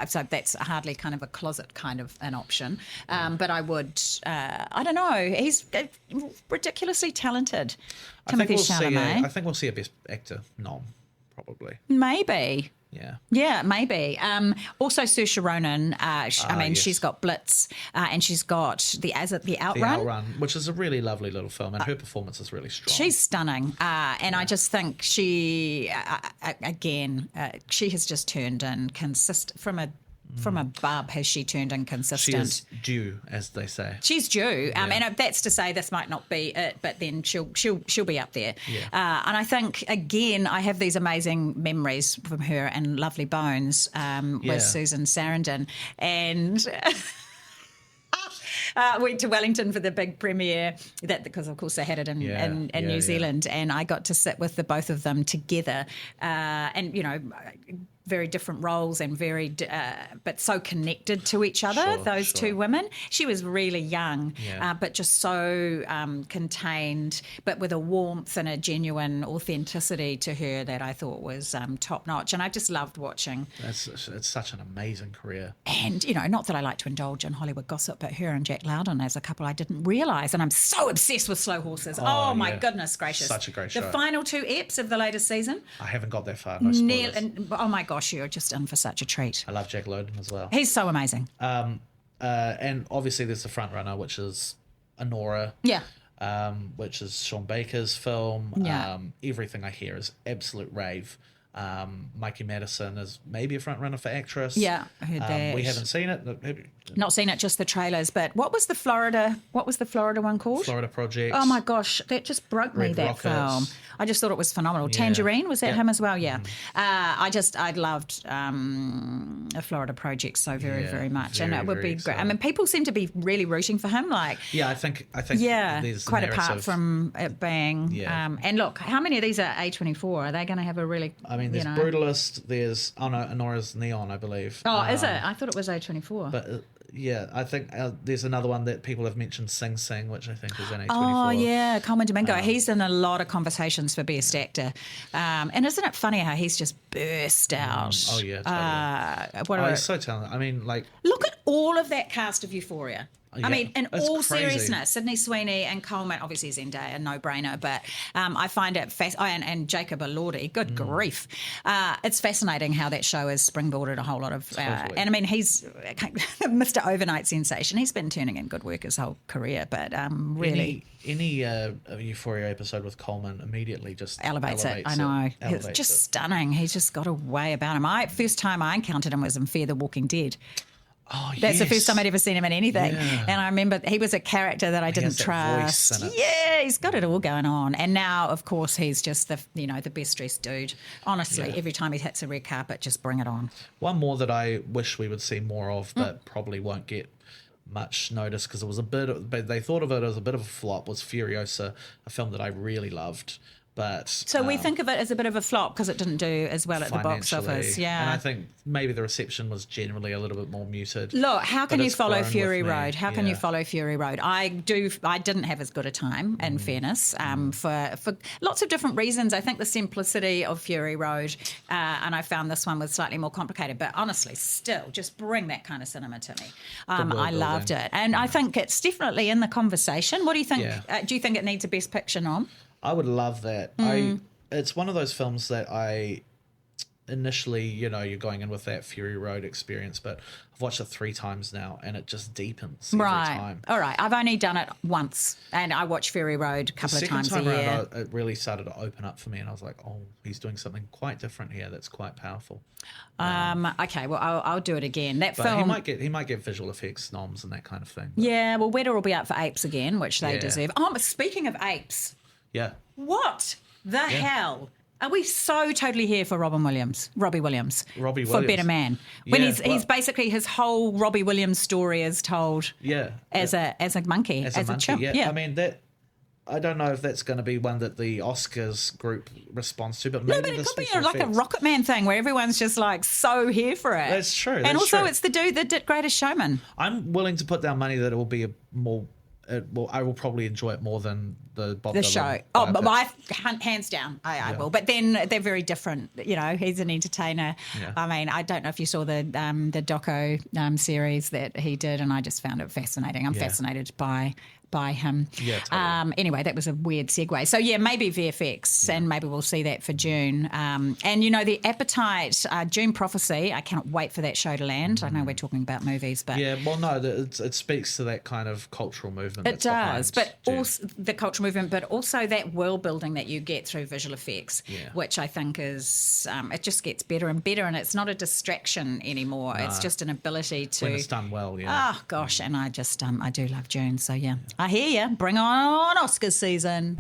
so that's hardly kind of a closet kind of an option. But I would, I don't know, he's ridiculously talented. Timothée Chalamet. I think we'll see a Best Actor nom, probably. Maybe. Yeah, maybe. Also, Saoirse Ronan. She's got Blitz, and she's got the Outrun. The Outrun, which is a really lovely little film, and her performance is really strong. She's stunning, and I just think she, she has just turned in consistent from a bub has she turned inconsistent. She is due, as they say. She's due, and that's to say this might not be it, but then she'll be up there. Yeah. And I think again, I have these amazing memories from her and Lovely Bones with Susan Sarandon, and. Went to Wellington for the big premiere, because of course they had it in New Zealand, and I got to sit with the both of them together, and very different roles and but so connected to each other, those two women. She was really young, but just so contained, but with a warmth and a genuine authenticity to her that I thought was top notch. And I just loved watching. It's such an amazing career. And, not that I like to indulge in Hollywood gossip, but her and Jack Lowden as a couple I didn't realise. And I'm so obsessed with Slow Horses. Oh my goodness gracious. Such a great show. The final 2 eps of the latest season. I haven't got that far. No spoilers. Oh my gosh, you're just in for such a treat. I love Jack Lowden as well. He's so amazing. And obviously there's the front runner, which is Honora. Yeah. Which is Sean Baker's film. Yeah. Everything I hear is absolute rave. Mikey Madison is maybe a front runner for actress. Yeah, I heard that. We haven't seen it. Not seen it, just the trailers. But what was the Florida one called? Florida Project. Oh my gosh, that just broke me. That film. I just thought it was phenomenal. Yeah. Tangerine, was that him as well? Yeah. I loved a Florida Project so very much, and it would be great. I mean, people seem to be really rooting for him. Like, I think. There's quite apart from it being. Yeah. And look, how many of these are A24? Are they going to have a really? I mean, there's Brutalist. There's Honora's Neon, I believe. Oh, is it? I thought it was A24. But. I think there's another one that people have mentioned, Sing Sing, which I think is in A24. Oh, yeah, Coleman Domingo. He's in a lot of conversations for Best Actor. And isn't it funny how he's just burst out? Oh, yeah, totally. He's so talented. I mean, like... Look at all of that cast of Euphoria. Yeah, I mean, in all crazy. Seriousness, Sydney Sweeney and Coleman, obviously Zendaya, a no-brainer, but I find it and Jacob Elordi, good grief. It's fascinating how that show has springboarded a whole lot of... and I mean, he's Mr. Overnight sensation. He's been turning in good work his whole career, but really... Any Euphoria episode with Coleman immediately just elevates it. I know. It's just stunning. He's just got a way about him. First time I encountered him was in Fear the Walking Dead. Oh, That's the first yes. time I'd ever seen him in anything. Yeah. And I remember he was a character that I didn't has that voice trust. in it. Yeah, he's got it all going on. And now, of course, he's just the best dressed dude. Honestly, Yeah. every time he hits a red carpet, just bring it on. One more that I wish we would see more of, but probably won't get much notice because it was they thought of it as a bit of a flop, was Furiosa, a film that I really loved. But So we think of it as a bit of a flop because it didn't do as well at the box financially, office. Yeah. and I think maybe the reception was generally a little bit more muted. Look, how can But you it's follow grown with Fury me. Road? How can you Yeah. follow Fury Road? I didn't have as good a time, in fairness, for lots of different reasons. I think the simplicity of Fury Road, and I found this one was slightly more complicated. But honestly, still, just bring that kind of cinema to me. world I loved building. it, and I think it's definitely in the conversation. What do you think? Yeah. Do you think it needs a Best Picture nom? I would love that. It's one of those films that I initially, you're going in with that Fury Road experience, but I've watched it 3 times now, and it just deepens every time. All right. I've only done it once, and I watch Fury Road a couple of times a year. Around, it really started to open up for me, and I was like, oh, he's doing something quite different here that's quite powerful. Okay, well, I'll do it again. That But film. he might get visual effects noms and that kind of thing. Yeah, well, Weta will be up for Apes again, which they Yeah. deserve. Oh, but speaking of apes, Yeah. what the hell? Are we so totally here for Robbie Williams? Robbie For Williams. Better Man. When Yeah, he's basically, his whole Robbie Williams story is told Yeah. as a monkey, as a monkey, chimp. yeah. I mean, I don't know if that's going to be one that the Oscars group responds to, but maybe No, but it the could be special like a effects. Rocket Man thing where everyone's just like so here for it. That's true, And that's also, true. it's the dude that did Greatest Showman. I'm willing to put down money that it will be I will probably enjoy it more than the Bob The Dylan show. Oh, but biopic. hands down, I will. But then they're very different. He's an entertainer. Yeah. I mean, I don't know if you saw the doco series that he did, and I just found it fascinating. I'm fascinated by him. Yeah, totally. Anyway, that was a weird segue. So, yeah, maybe VFX, and maybe we'll see that for June. And, the Appetite, June Prophecy, I cannot wait for that show to land. I know we're talking about movies, but... Yeah, well, no, it speaks to that kind of cultural movement. It does, but June. also the cultural movement, but also that world building that you get through visual effects, Yeah. which I think is it just gets better and better, and it's not a distraction anymore. It's just an ability to. When it's done well, yeah. Oh gosh, and I just I do love June, so yeah, I hear you. Bring on Oscars season.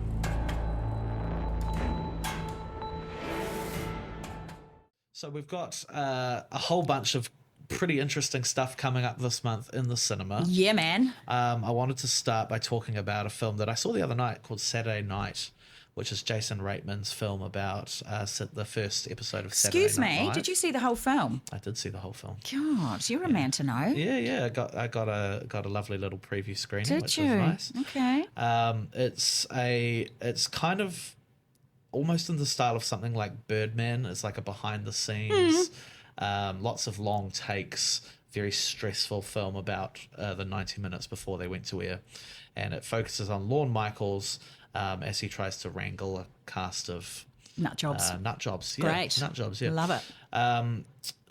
So we've got a whole bunch of pretty interesting stuff coming up this month in the cinema. Yeah, man. I wanted to start by talking about a film that I saw the other night called Saturday Night, which is Jason Reitman's film about the first episode of Saturday Excuse Night me, Live. did you see the whole film? I did see the whole film. God, you're a man to know. Yeah. I got a lovely little preview screening, Did which you? was nice. Okay. It's kind of almost in the style of something like Birdman. It's like a behind the scenes, lots of long takes, very stressful film about the 90 minutes before they went to air, and it focuses on Lorne Michaels as he tries to wrangle a cast of Nut jobs. nut jobs. Great. Nut jobs. Yeah, Love it.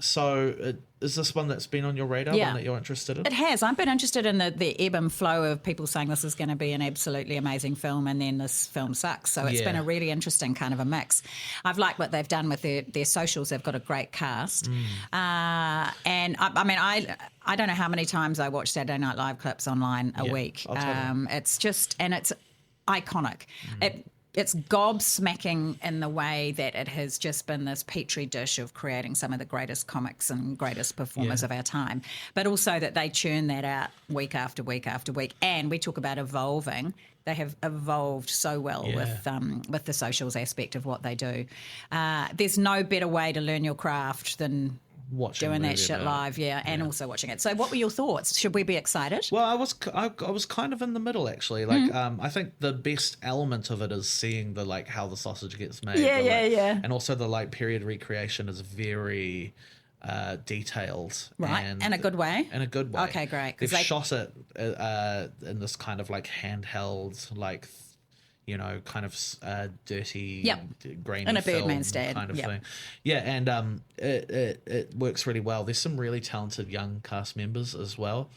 So is this one that's been on your radar? Yeah. One that you're interested in? It has. I've been interested in the ebb and flow of people saying this is going to be an absolutely amazing film, and then this film sucks. So it's Yeah. been a really interesting kind of a mix. I've liked what they've done with their socials. They've got a great cast. And I mean, I don't know how many times I watch Saturday Night Live clips online a week. I'll tell you. It's just, and it's iconic. It's gobsmacking in the way that it has just been this petri dish of creating some of the greatest comics and greatest performers of our time, but also that they churn that out week after week after week. And we talk about evolving. They have evolved so well with the socials aspect of what they do. There's no better way to learn your craft than Watching doing a that movie shit about it. live, and also watching it. So what were your thoughts? Should we be excited? Well, I was kind of in the middle actually. Like, I think the best element of it is seeing how the sausage gets made. Yeah. And also the period recreation is very detailed, Right, and in a good way? In a good way. Okay, great. 'Cause They've shot it in this kind of handheld, kind of dirty, grainy In a film Birdman stand. kind of Yep. thing. Yeah, and it works really well. There's some really talented young cast members as well.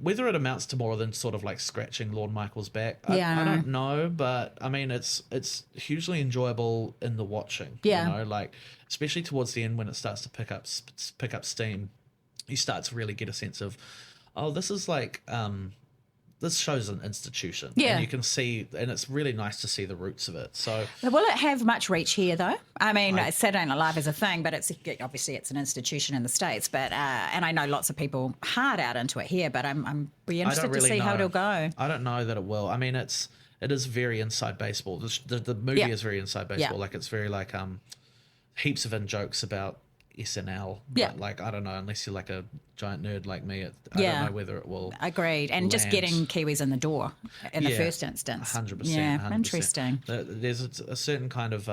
Whether it amounts to more than sort of scratching Lorne Michaels' back, I don't know, but I mean it's hugely enjoyable in the watching. Yeah. Especially towards the end when it starts to pick up steam. you start to really get a sense of, oh, this is like this show's an institution. Yeah. And you can see, and it's really nice to see the roots of it. So Will it have much reach here, though? I mean, Saturday Night Live is a thing, but it's obviously it's an institution in the States. But and I know lots of people hard out into it here, but I'm be interested to see how it'll go. I don't know that it will. I mean, it is very inside baseball. The movie is very inside baseball. Like it's very like heaps of in jokes about SNL. But like, I don't know, unless you're like a giant nerd like me, I don't know whether it will. Agreed. And just getting Kiwis in the door in the first instance. 100%. Yeah, 100%. Interesting. There's a certain kind of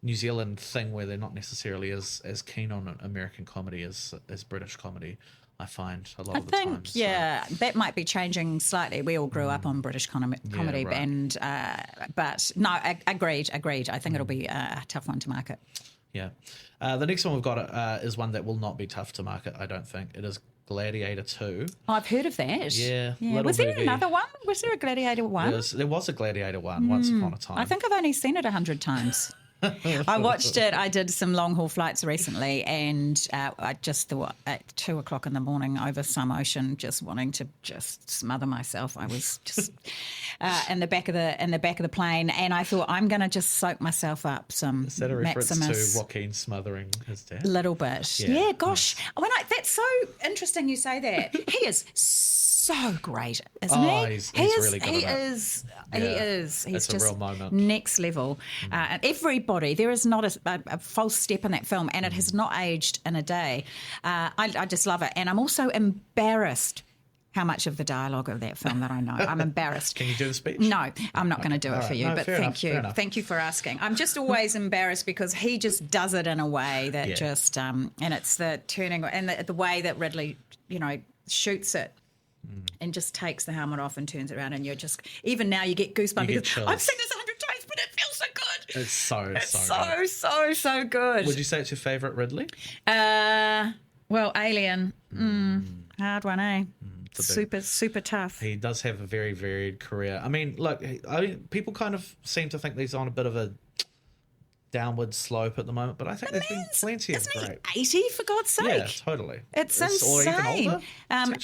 New Zealand thing where they're not necessarily as keen on American comedy as British comedy. I find a lot of the time. I think, that might be changing slightly. We all grew up on British comedy, right. and but no, agreed. I think it'll be a tough one to market. Yeah. The next one we've got is one that will not be tough to market, I don't think. It is Gladiator II. Oh, I've heard of that. Yeah. Was there another one? Was there a Gladiator one? There was a Gladiator one once upon a time. I think I've only seen it 100 times. I watched it. I did some long haul flights recently, and I just thought at 2:00 in the morning over some ocean, just wanting to just smother myself. I was just in the back of the plane, and I thought I'm going to just soak myself up some. Is that a reference Maximus. to Joaquin smothering his dad? A little bit. Yeah, gosh. That's so interesting you say that. He is so great, isn't he? He's really good at it. He is. He's it's just a real moment. Next level. And everybody, there is not a false step in that film, and it has not aged in a day. I just love it. And I'm also embarrassed how much of the dialogue of that film that I know. I'm embarrassed. Can you do the speech? No, I'm not going to do it for you, but thank you. Enough. Thank you for asking. I'm just always embarrassed because he just does it in a way that just, and it's the turning, and the way that Ridley, shoots it. And just takes the helmet off and turns it around, and you're just, even now you get goosebumps because I've seen this 100 times, but it feels so good. It's so good. Would you say it's your favourite Ridley? Well, Alien, hard one, eh? Super tough. He does have a very varied career. I mean, look, people kind of seem to think he's on a bit of a downward slope at the moment, but I think there's been plenty of great. 80 for God's sake. Yeah, totally. It's insane. Or even older,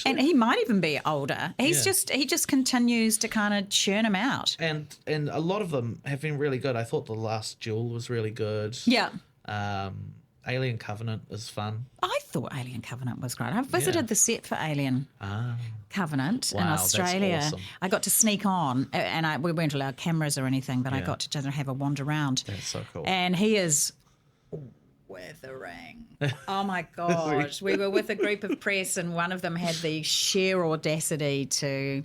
and he might even be older. He just continues to kind of churn them out. And a lot of them have been really good. I thought The Last Duel was really good. Yeah. Alien Covenant is fun. I thought Alien Covenant was great. I visited the set for Alien Covenant in Australia. That's awesome. I got to sneak on, and we weren't allowed cameras or anything, but I got to just have a wander around. That's so cool. And he is withering. Oh my God. We were with a group of press, and one of them had the sheer audacity to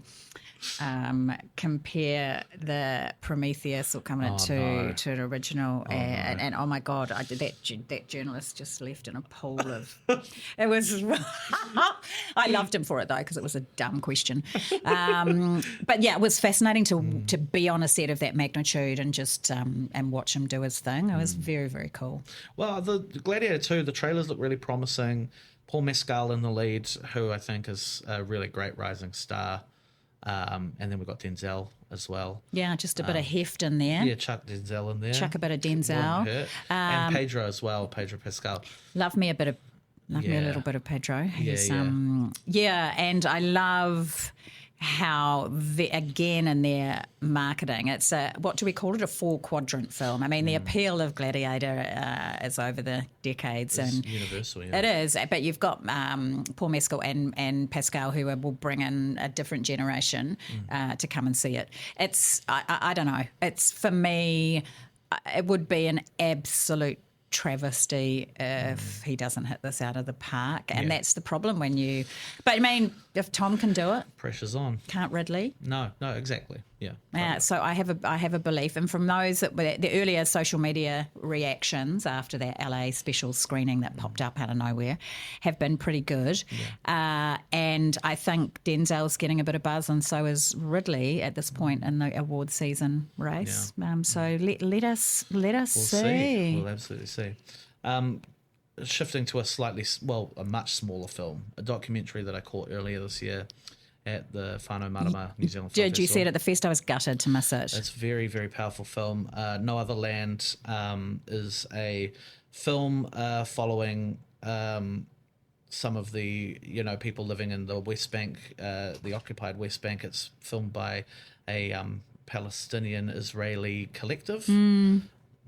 compare the Prometheus or Covenant to an original, and oh my God, that journalist just left in a pool of. It was. I loved him for it though, because it was a dumb question, but yeah, it was fascinating to be on a set of that magnitude and just and watch him do his thing. It was very, very cool. Well, the Gladiator 2, the trailers look really promising. Paul Mescal in the lead, who I think is a really great rising star. And then we've got Denzel as well. Yeah, just a bit of heft in there. Yeah, chuck Denzel in there. Chuck a bit of Denzel. And Pedro as well, Pedro Pascal. Love me a little bit of Pedro. He's, and I love how again in their marketing, it's what do we call it? A 4-quadrant film. I mean, the appeal of Gladiator is over the decades, and universal. It is, but you've got Paul Mescal and Pascal, who will bring in a different generation to come and see it. It's I don't know. It's, for me, it would be an absolute travesty if he doesn't hit this out of the park, and that's the problem when you. But I mean, if Tom can do it, pressure's on. Can't Ridley? No, exactly. Yeah. Totally. So I have a belief, and from those that were the earlier social media reactions after that LA special screening that popped up out of nowhere, have been pretty good. Yeah. And I think Denzel's getting a bit of buzz, and so is Ridley at this point in the award season race. Yeah. So let us see. We'll absolutely see. Shifting to a much smaller film, a documentary that I caught earlier this year at the Whanau Marama New Zealand Film Did you Festival. see it at the fest? I was gutted to miss it. It's a very, very powerful film. No Other Land is a film following some of the, people living in the West Bank, the occupied West Bank. It's filmed by a Palestinian-Israeli collective.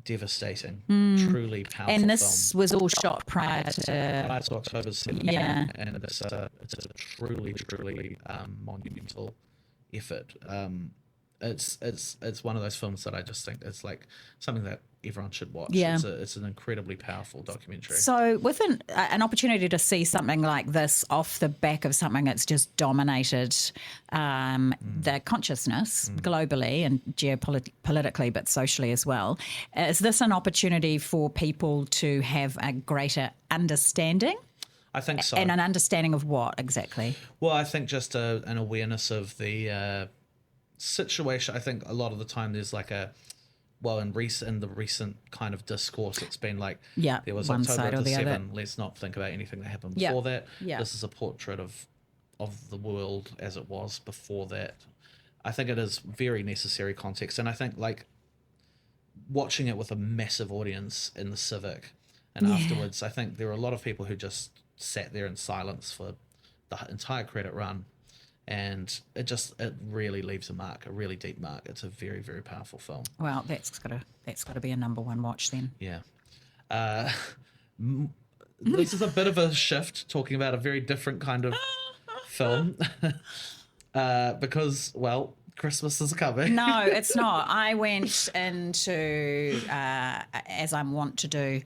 Devastating, truly powerful And this was all shot prior to October 7th, and it's a truly monumental effort. It's one of those films that I just think it's like something that everyone should watch. Yeah. It's an incredibly powerful documentary. So with an opportunity to see something like this off the back of something that's just dominated the consciousness globally and geopolitically, but socially as well, is this an opportunity for people to have a greater understanding? I think so. And an understanding of what exactly? Well, I think just an awareness of the situation. I think a lot of the time there's like in the recent kind of discourse, it's been like, there was one October side or the 7. other. Let's not think about anything that happened before that. Yeah. This is a portrait of the world as it was before that. I think it is very necessary context, and I think like watching it with a massive audience in the Civic and afterwards, I think there were a lot of people who just sat there in silence for the entire credit run. And it really leaves a mark, a really deep mark. It's a very, very powerful film. Well, that's got to be a number one watch then. Yeah. This is a bit of a shift, talking about a very different kind of film, because Christmas is coming. No, it's not. I went into, as I'm wont to do,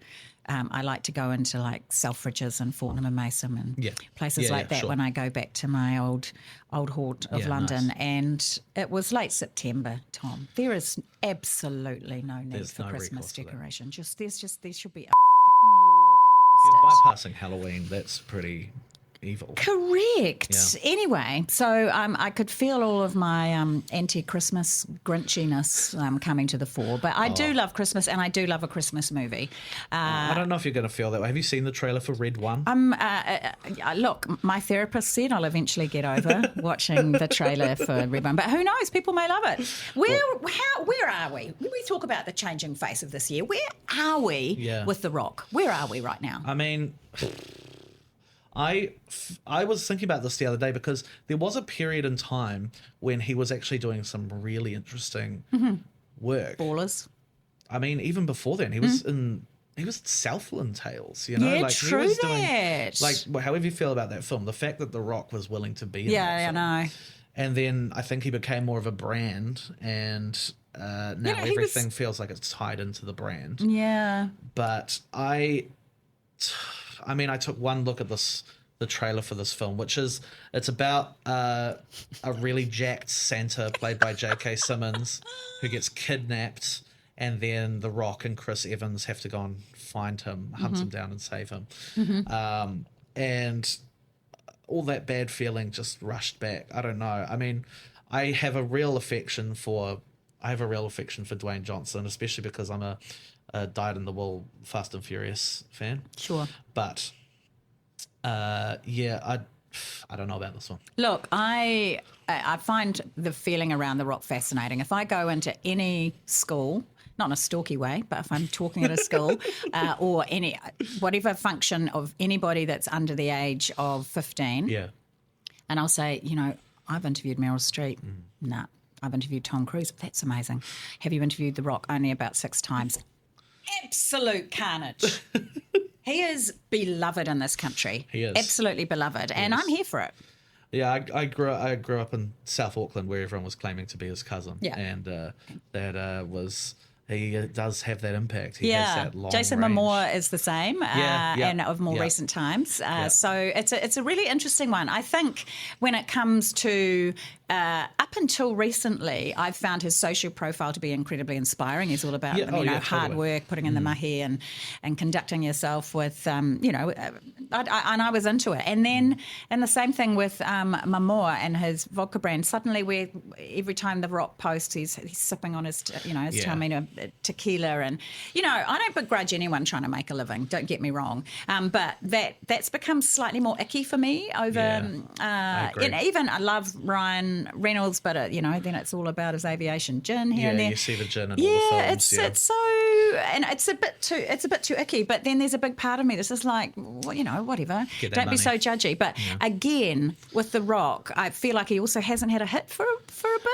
I like to go into like Selfridges and Fortnum and Mason and places like that when I go back to my old haunt of London. Nice. And it was late September, Tom. There is absolutely no need for Christmas decoration. There should be a law If you're against it. bypassing Halloween, that's pretty evil. Correct. Yeah. Anyway, so I could feel all of my anti-Christmas grinchiness coming to the fore. But I do love Christmas, and I do love a Christmas movie. I don't know if you're going to feel that way. Have you seen the trailer for Red 1? Look, my therapist said I'll eventually get over watching the trailer for Red 1. But who knows? People may love it. Where are we? When we talk about the changing face of this year, where are we with The Rock? Where are we right now? I mean, I was thinking about this the other day because there was a period in time when he was actually doing some really interesting work. Ballers. I mean, even before then, he was in Southland Tales, Yeah, like true he was that. doing, like, however you feel about that film, the fact that The Rock was willing to be in that Yeah, film. I know. And then I think he became more of a brand, and now everything feels like it's tied into the brand. Yeah. But I took one look at the trailer for this film, it's about a really jacked Santa played by J.K. Simmons who gets kidnapped, and then The Rock and Chris Evans have to go and find him, hunt him down and save him. And all that bad feeling just rushed back. I don't know. I mean, I have a real affection for Dwayne Johnson, especially because I'm a dyed-in-the-wool Fast and Furious fan. Sure. But, I don't know about this one. Look, I find the feeling around The Rock fascinating. If I go into any school, not in a stalky way, but if I'm talking at a school or whatever function of anybody that's under the age of 15, and I'll say, I've interviewed Meryl Streep. Nah. I've interviewed Tom Cruise. That's amazing. Have you interviewed The Rock? Only about 6 times. Absolute carnage. He is beloved in this country. He is. Absolutely beloved. And I'm here for it. Yeah, I grew up in South Auckland where everyone was claiming to be his cousin. Yeah. And he does have that impact. He has that long Jason range. Momoa is the same, and of more recent times. So it's a really interesting one. I think when it comes to up until recently, I've found his social profile to be incredibly inspiring. He's all about hard work, putting in the mahi, and conducting yourself with and I was into it. And then and the same thing with Momoa and his vodka brand. Suddenly, every time The Rock posts, he's sipping on his his Taormina tequila, and I don't begrudge anyone trying to make a living. Don't get me wrong, but that's become slightly more icky for me over. I agree. Even I love Ryan Reynolds, but then it's all about his aviation gin here and there. You see the gin in all the films. It's so and it's a bit too icky. But then there's a big part of me that's just like, well, whatever. Don't be so judgy. But again, with The Rock, I feel like he also hasn't had a hit for a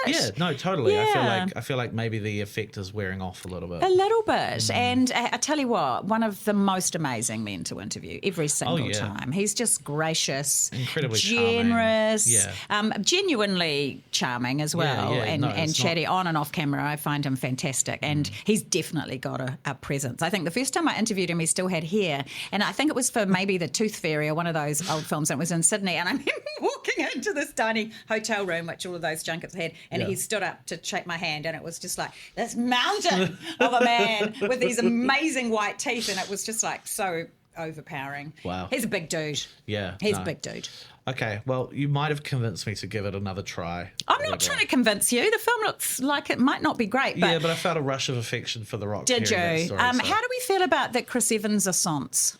bit. Yeah, no, totally. Yeah. I feel like maybe the effect is wearing off a little bit. A little bit. And I tell you what, one of the most amazing men to interview every single time. He's just gracious, incredibly generous, charming. Genuinely charming as well, and chatty on and off camera. I find him fantastic, and he's definitely got a presence. I think the first time I interviewed him, he still had hair, and I think it was for maybe The Tooth Fairy or one of those old films, and it was in Sydney, and I remember walking into this tiny hotel room, which all of those junkets had, and he stood up to shake my hand, and it was just like this mountain of a man with these amazing white teeth, and it was just like so overpowering. Wow. He's a big dude. Yeah. He's a big dude. Okay, well, you might have convinced me to give it another try. I'm not trying to convince you. The film looks like it might not be great. But but I felt a rush of affection for The Rock. Did you? How do we feel about that Chris Evans assance?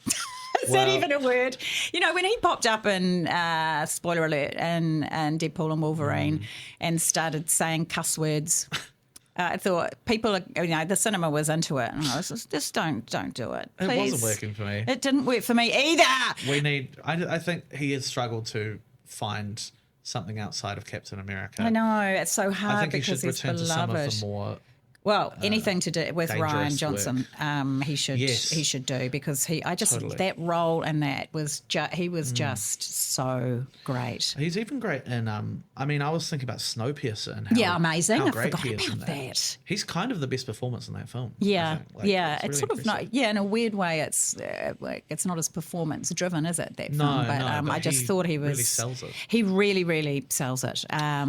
Is that even a word? When he popped up in, spoiler alert, in Deadpool and Wolverine and started saying cuss words, I thought people, the cinema was into it. And I was just don't do it, please. It wasn't working for me. It didn't work for me either. I think he has struggled to find something outside of Captain America. I know, it's so hard I think because he should return he's to some of beloved. the more... Well, anything to do with Ryan Johnson, he should do, because that role and that was he was just so great. He's even great in I was thinking about Snowpiercer and amazing. how I great forgot he is about in that. He's kind of the best performance in that film. Yeah, I think. it's really sort of impressive. not. In a weird way, it's not as performance driven, is it? That film, but I just thought he was really sells it. He really, really sells it. I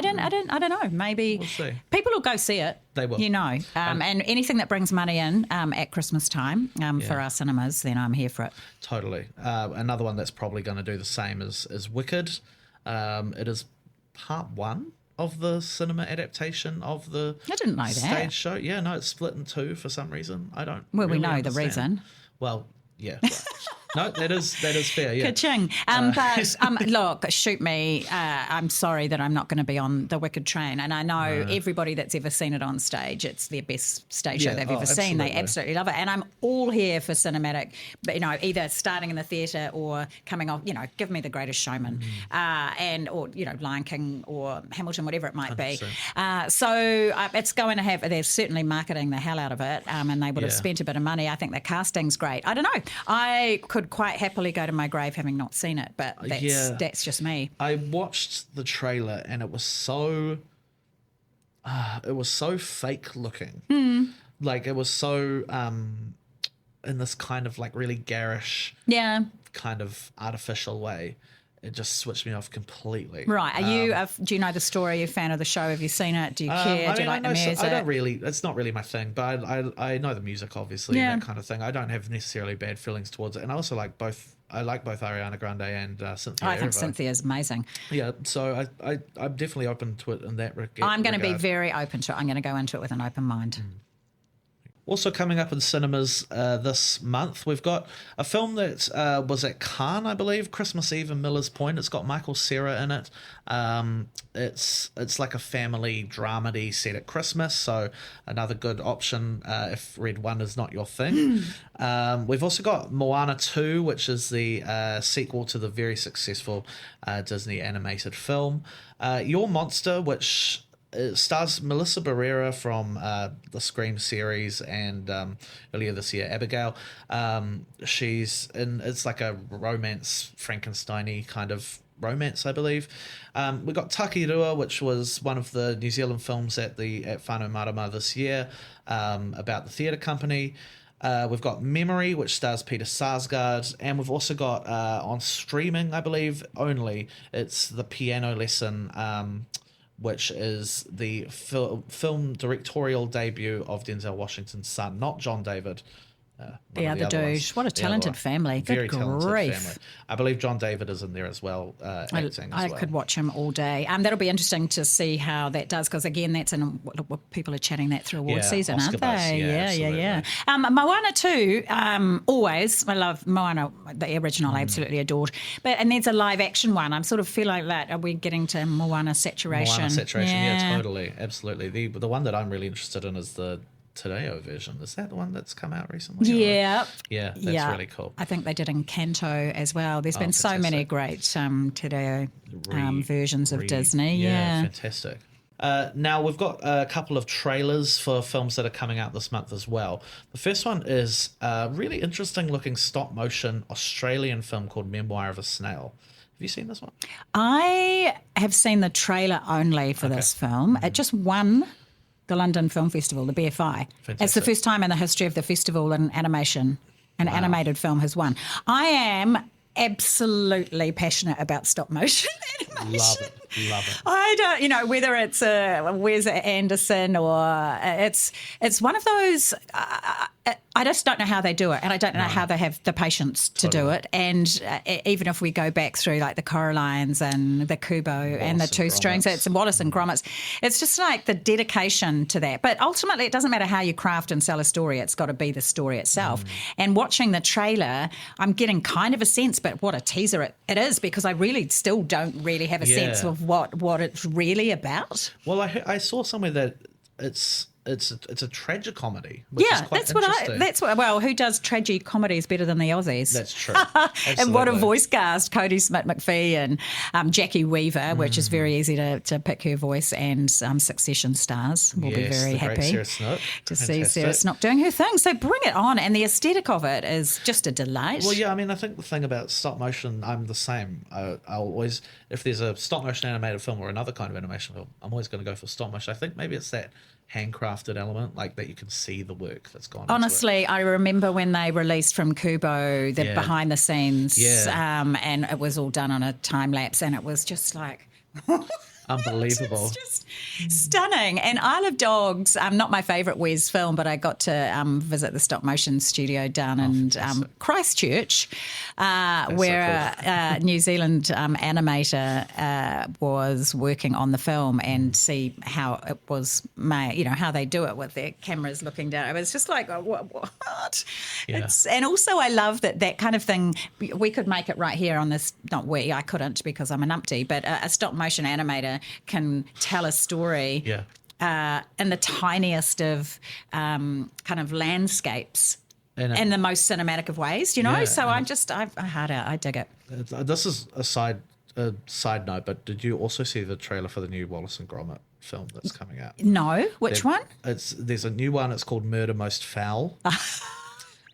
don't know. Maybe We'll see. People will go see it. They will. And anything that brings money in at Christmas time for our cinemas, then I'm here for it. Totally. Another one that's probably going to do the same is Wicked. It is part one of the cinema adaptation of the I didn't know stage that. show. Yeah, no, it's split in two for some reason. I don't. Well, really we know understand. the reason. Well, yeah. Right. No, that is fair. Yeah. Ka-ching. But look, shoot me. I'm sorry that I'm not going to be on the Wicked train. And I know everybody that's ever seen it on stage, it's their best stage show they've ever seen. They absolutely love it. And I'm all here for cinematic, but either starting in the theatre or coming off. Give me The Greatest Showman, or Lion King or Hamilton, whatever it might be. So it's going to have. They're certainly marketing the hell out of it, and they would have spent a bit of money. I think the casting's great. I don't know. I could quite happily go to my grave having not seen it, but that's just me. I watched the trailer and it was so fake looking. Like it was so in this kind of like really garish kind of artificial way. It just switched me off completely. Right. Are you? Do you know the story? Are you a fan of the show? Have you seen it? Do you care? Do you like the music? I don't really. It's not really my thing, but I know the music obviously and that kind of thing. I don't have necessarily bad feelings towards it, and I also like both. I like both Ariana Grande and Cynthia. I think Cynthia's amazing. Yeah, so I'm definitely open to it in that regard. I'm going to be very open to it. I'm going to go into it with an open mind. Also coming up in cinemas this month, we've got a film that was at Cannes, I believe, Christmas Eve in Miller's Point. It's got Michael Cera in it. It's like a family dramedy set at Christmas, so another good option if Red One is not your thing. We've also got Moana 2, which is the sequel to the very successful Disney animated film. Your Monster, which... It stars Melissa Barrera from the Scream series and earlier this year, Abigail. She's in. It's like a romance, Frankenstein-y kind of romance, I believe. We got Taki Rua, which was one of the New Zealand films at Whānau Marama this year about the theatre company. We've got Memory, which stars Peter Sarsgaard, and we've also got on streaming, I believe, only. It's The Piano Lesson. Which is the film directorial debut of Denzel Washington's son, not John David. The other dude. What a talented family. Very Good talented grief. family. I believe John David is in there as well, acting as well. I could watch him all day. That'll be interesting to see how that does, because again, that's in people are chatting that through award season, Oscar aren't buzz. they? Yeah. Moana 2, always. I love Moana, the original, I absolutely adored. And there's a live action one. I'm sort of feel like that. Are we getting to Moana saturation? Yeah, totally, absolutely. The one that I'm really interested in is the Tadeo version. Is that the one that's come out recently? Yeah. Yeah, that's really cool. I think they did Encanto as well. There's been so many great Tadeo versions of Disney. Yeah, fantastic. Now, we've got a couple of trailers for films that are coming out this month as well. The first one is a really interesting-looking stop-motion Australian film called Memoir of a Snail. Have you seen this one? I have seen the trailer only for this film. It just won the London Film Festival, the BFI. Fantastic. It's the first time in the history of the festival an animated film has won. I am absolutely passionate about stop motion animation. Love it. I don't, whether it's Wes Anderson or it's one of those. I just don't know how they do it, and I don't know how they have the patience to do it. And even if we go back through like the Coralines and the Kubo and the Two Strings, it's Wallace and Gromit's. It's just like the dedication to that. But ultimately, it doesn't matter how you craft and sell a story; it's got to be the story itself. And watching the trailer, I'm getting kind of a sense, but what a teaser it is, because I really still don't really have a sense of what it's really about. Well, I saw somewhere that it's a tragicomedy, which is quite interesting. Well, who does tragic comedies better than the Aussies? That's true. And what a voice cast. Cody Smith-McPhee and Jackie Weaver, which is very easy to pick her voice, and Succession stars will be very happy to see Sarah Snook doing her thing. So bring it on. And the aesthetic of it is just a delight. Well, yeah, I mean, I think the thing about stop motion, I'm the same. I'll always, if there's a stop motion animated film or another kind of animation film, I'm always going to go for stop motion. I think maybe it's that handcrafted element, like that you can see the work that's gone Honestly, into it. I remember when they released from Kubo the behind the scenes, and it was all done on a time lapse, and it was just like unbelievable. It's just stunning. And Isle of Dogs, not my favourite Wes film, but I got to visit the stop motion studio down in Christchurch, where a New Zealand animator was working on the film, and see how it was made, how they do it with their cameras looking down. It was just like, what? Yeah. And also I love that kind of thing. We could make it right here on this, I couldn't because I'm a numpty, but a stop motion animator can tell a story in the tiniest of kind of landscapes in the most cinematic of ways, So I dig it. This is a side note, but did you also see the trailer for the new Wallace and Gromit film that's coming out? No, which one? There's a new one. It's called Murder Most Foul.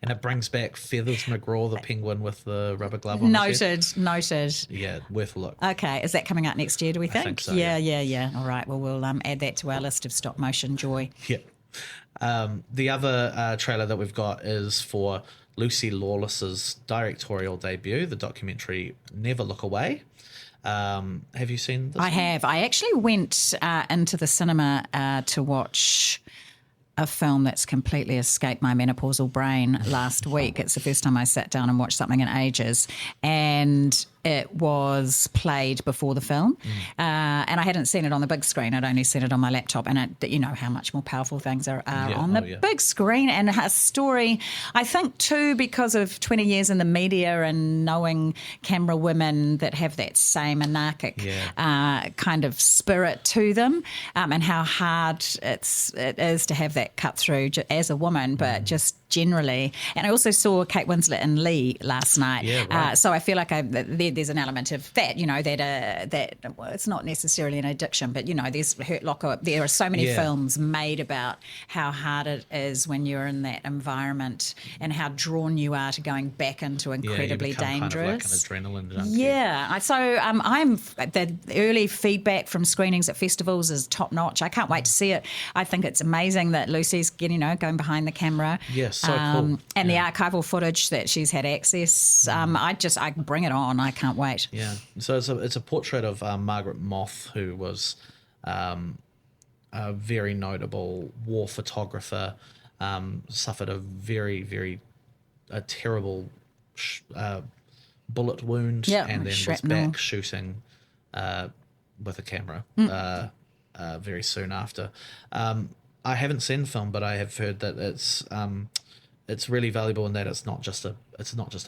And it brings back Feathers McGraw, the penguin with the rubber glove on his head. Noted. Yeah, worth a look. Okay, is that coming out next year, do we think? I think so, yeah. All right, well, we'll add that to our list of stop motion joy. Yeah. The other trailer that we've got is for Lucy Lawless's directorial debut, the documentary Never Look Away. Have you seen this? I have. I actually went into the cinema to watch a film that's completely escaped my menopausal brain last week. It's the first time I sat down and watched something in ages, and it was played before the film, and I hadn't seen it on the big screen. I'd only seen it on my laptop, and you know how much more powerful things are on the big screen. And a story, I think too, because of 20 years in the media and knowing camera women that have that same anarchic kind of spirit to them, and how hard it is to have that cut through as a woman, but just generally. And I also saw Kate Winslet and Lee last night. Yeah, right. So I feel like there's an element of that, that it's not necessarily an addiction, but, there's Hurt Locker. There are so many films made about how hard it is when you're in that environment and how drawn you are to going back into incredibly dangerous. Kind of like an adrenaline junkie. Yeah. So I'm the early feedback from screenings at festivals is top notch. I can't wait to see it. I think it's amazing that Lucy's going behind the camera. Yes. So cool. And the archival footage that she's had access, I can bring it on. I can't wait. Yeah. So it's a portrait of Margaret Moth, who was a very notable war photographer, suffered a very, very terrible bullet wound, and then shrapnel. was back shooting with a camera very soon after. I haven't seen the film, but I have heard that it's really valuable in that it's not just a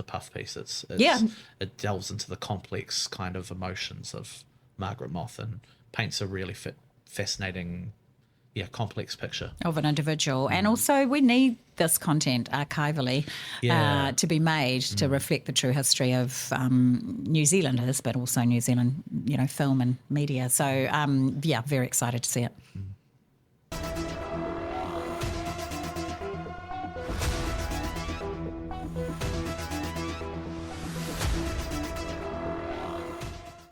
puff piece. It delves into the complex kind of emotions of Margaret Moth and paints a really fascinating complex picture of an individual. And also we need this content archivally to be made to reflect the true history of New Zealanders, but also New Zealand, film and media. So, very excited to see it.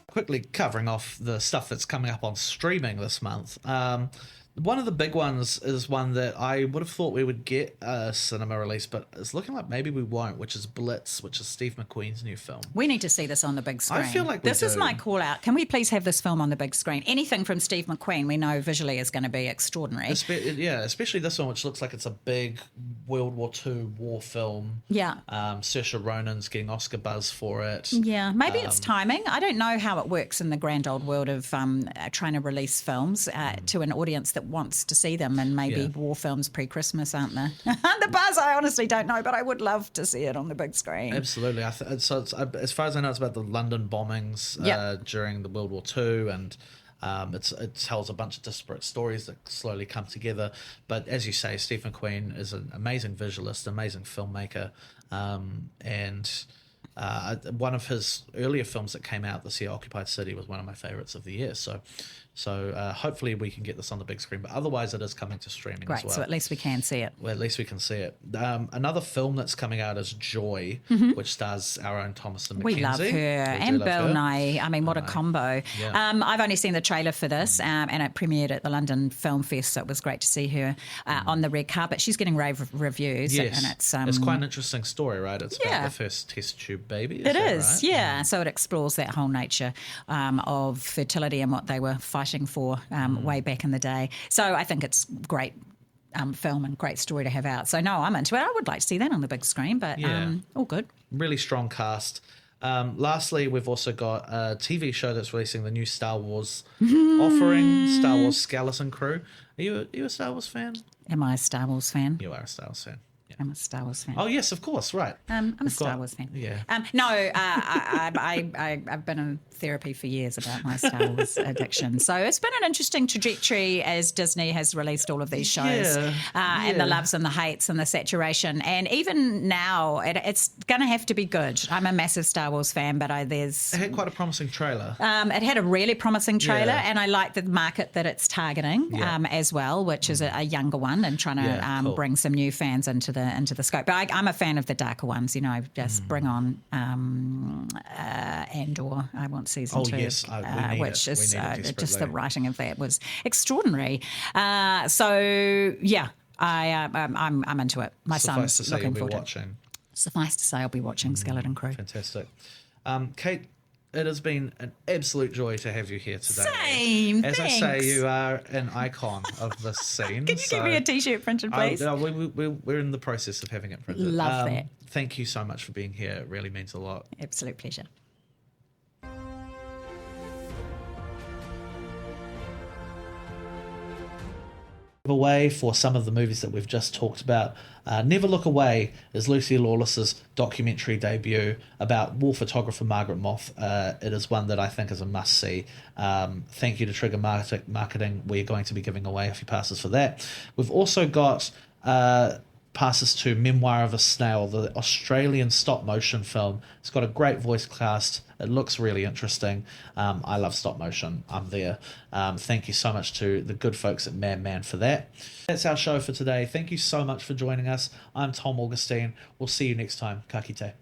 Quickly covering off the stuff that's coming up on streaming this month. One of the big ones is one that I would have thought we would get a cinema release, but it's looking like maybe we won't, which is Blitz, which is Steve McQueen's new film. We need to see this on the big screen. I feel like this is my call out. Can we please have this film on the big screen? Anything from Steve McQueen we know visually is going to be extraordinary. Especially this one, which looks like it's a big World War II war film. Yeah. Saoirse Ronan's getting Oscar buzz for it. Yeah, maybe it's timing. I don't know how it works in the grand old world of trying to release films to an audience that wants to see them, and maybe war films pre-Christmas, aren't there? The buzz, I honestly don't know, but I would love to see it on the big screen. Absolutely. So it's, as far as I know, it's about the London bombings during the World War II, and it tells a bunch of disparate stories that slowly come together. But as you say, Steve McQueen is an amazing visualist, amazing filmmaker, and one of his earlier films that came out this year, Occupied City, was one of my favourites of the year. So hopefully we can get this on the big screen, but otherwise it is coming to streaming as well. Great, so at least we can see it. Well, at least we can see it. Another film that's coming out is Joy, which stars our own Thomasin McKenzie. We love her. And Bill Nye. I mean, what a combo. Yeah. I've only seen the trailer for this, and it premiered at the London Film Fest, so it was great to see her on the red carpet. She's getting rave reviews. Yes. And it's quite an interesting story, right? It's about the first test tube baby. It is, right? yeah. So it explores that whole nature of fertility and what they were fighting for way back in the day. So I think it's great film and great story to have out. So no, I'm into it. I would like to see that on the big screen, but all good. Really strong cast. Lastly, we've also got a TV show that's releasing the new Star Wars offering, Star Wars Skeleton Crew. Are you a Star Wars fan? Am I a Star Wars fan? You are a Star Wars fan. I'm a Star Wars fan. Oh yes, of course, right. I'm a Star Wars fan. Yeah. I've been in therapy for years about my Star Wars addiction. So it's been an interesting trajectory as Disney has released all of these shows, and the loves and the hates and the saturation. And even now, it's going to have to be good. I'm a massive Star Wars fan, but it had quite a promising trailer. It had a really promising trailer, and I like the market that it's targeting as well, which is a younger one, and trying to bring some new fans into the scope. But I'm a fan of the darker ones, just bring on Andor. I want season 2, yes, which is just the late. writing of that was extraordinary. So yeah, I'm into it. My Suffice son's to say, looking you'll be forward watching. to it. Suffice to say, I'll be watching Skeleton Crew. Fantastic. Kate, it has been an absolute joy to have you here today. Same, As thanks. I say, you are an icon of this scene. Can you get me a T-shirt printed, please? No, we're in the process of having it printed. Love that. Thank you so much for being here. It really means a lot. Absolute pleasure. Away for some of the movies that we've just talked about. Never Look Away is Lucy Lawless's documentary debut about war photographer Margaret Moth. It is one that I think is a must-see. Thank you to Trigger Marketing. We're going to be giving away a few passes for that. We've also got passes to Memoir of a Snail, the Australian stop-motion film. It's got a great voice cast. It looks really interesting. I love stop motion. I'm there. Thank you so much to the good folks at Man for that. That's our show for today. Thank you so much for joining us. I'm Tom Augustine. We'll see you next time. Ka kite.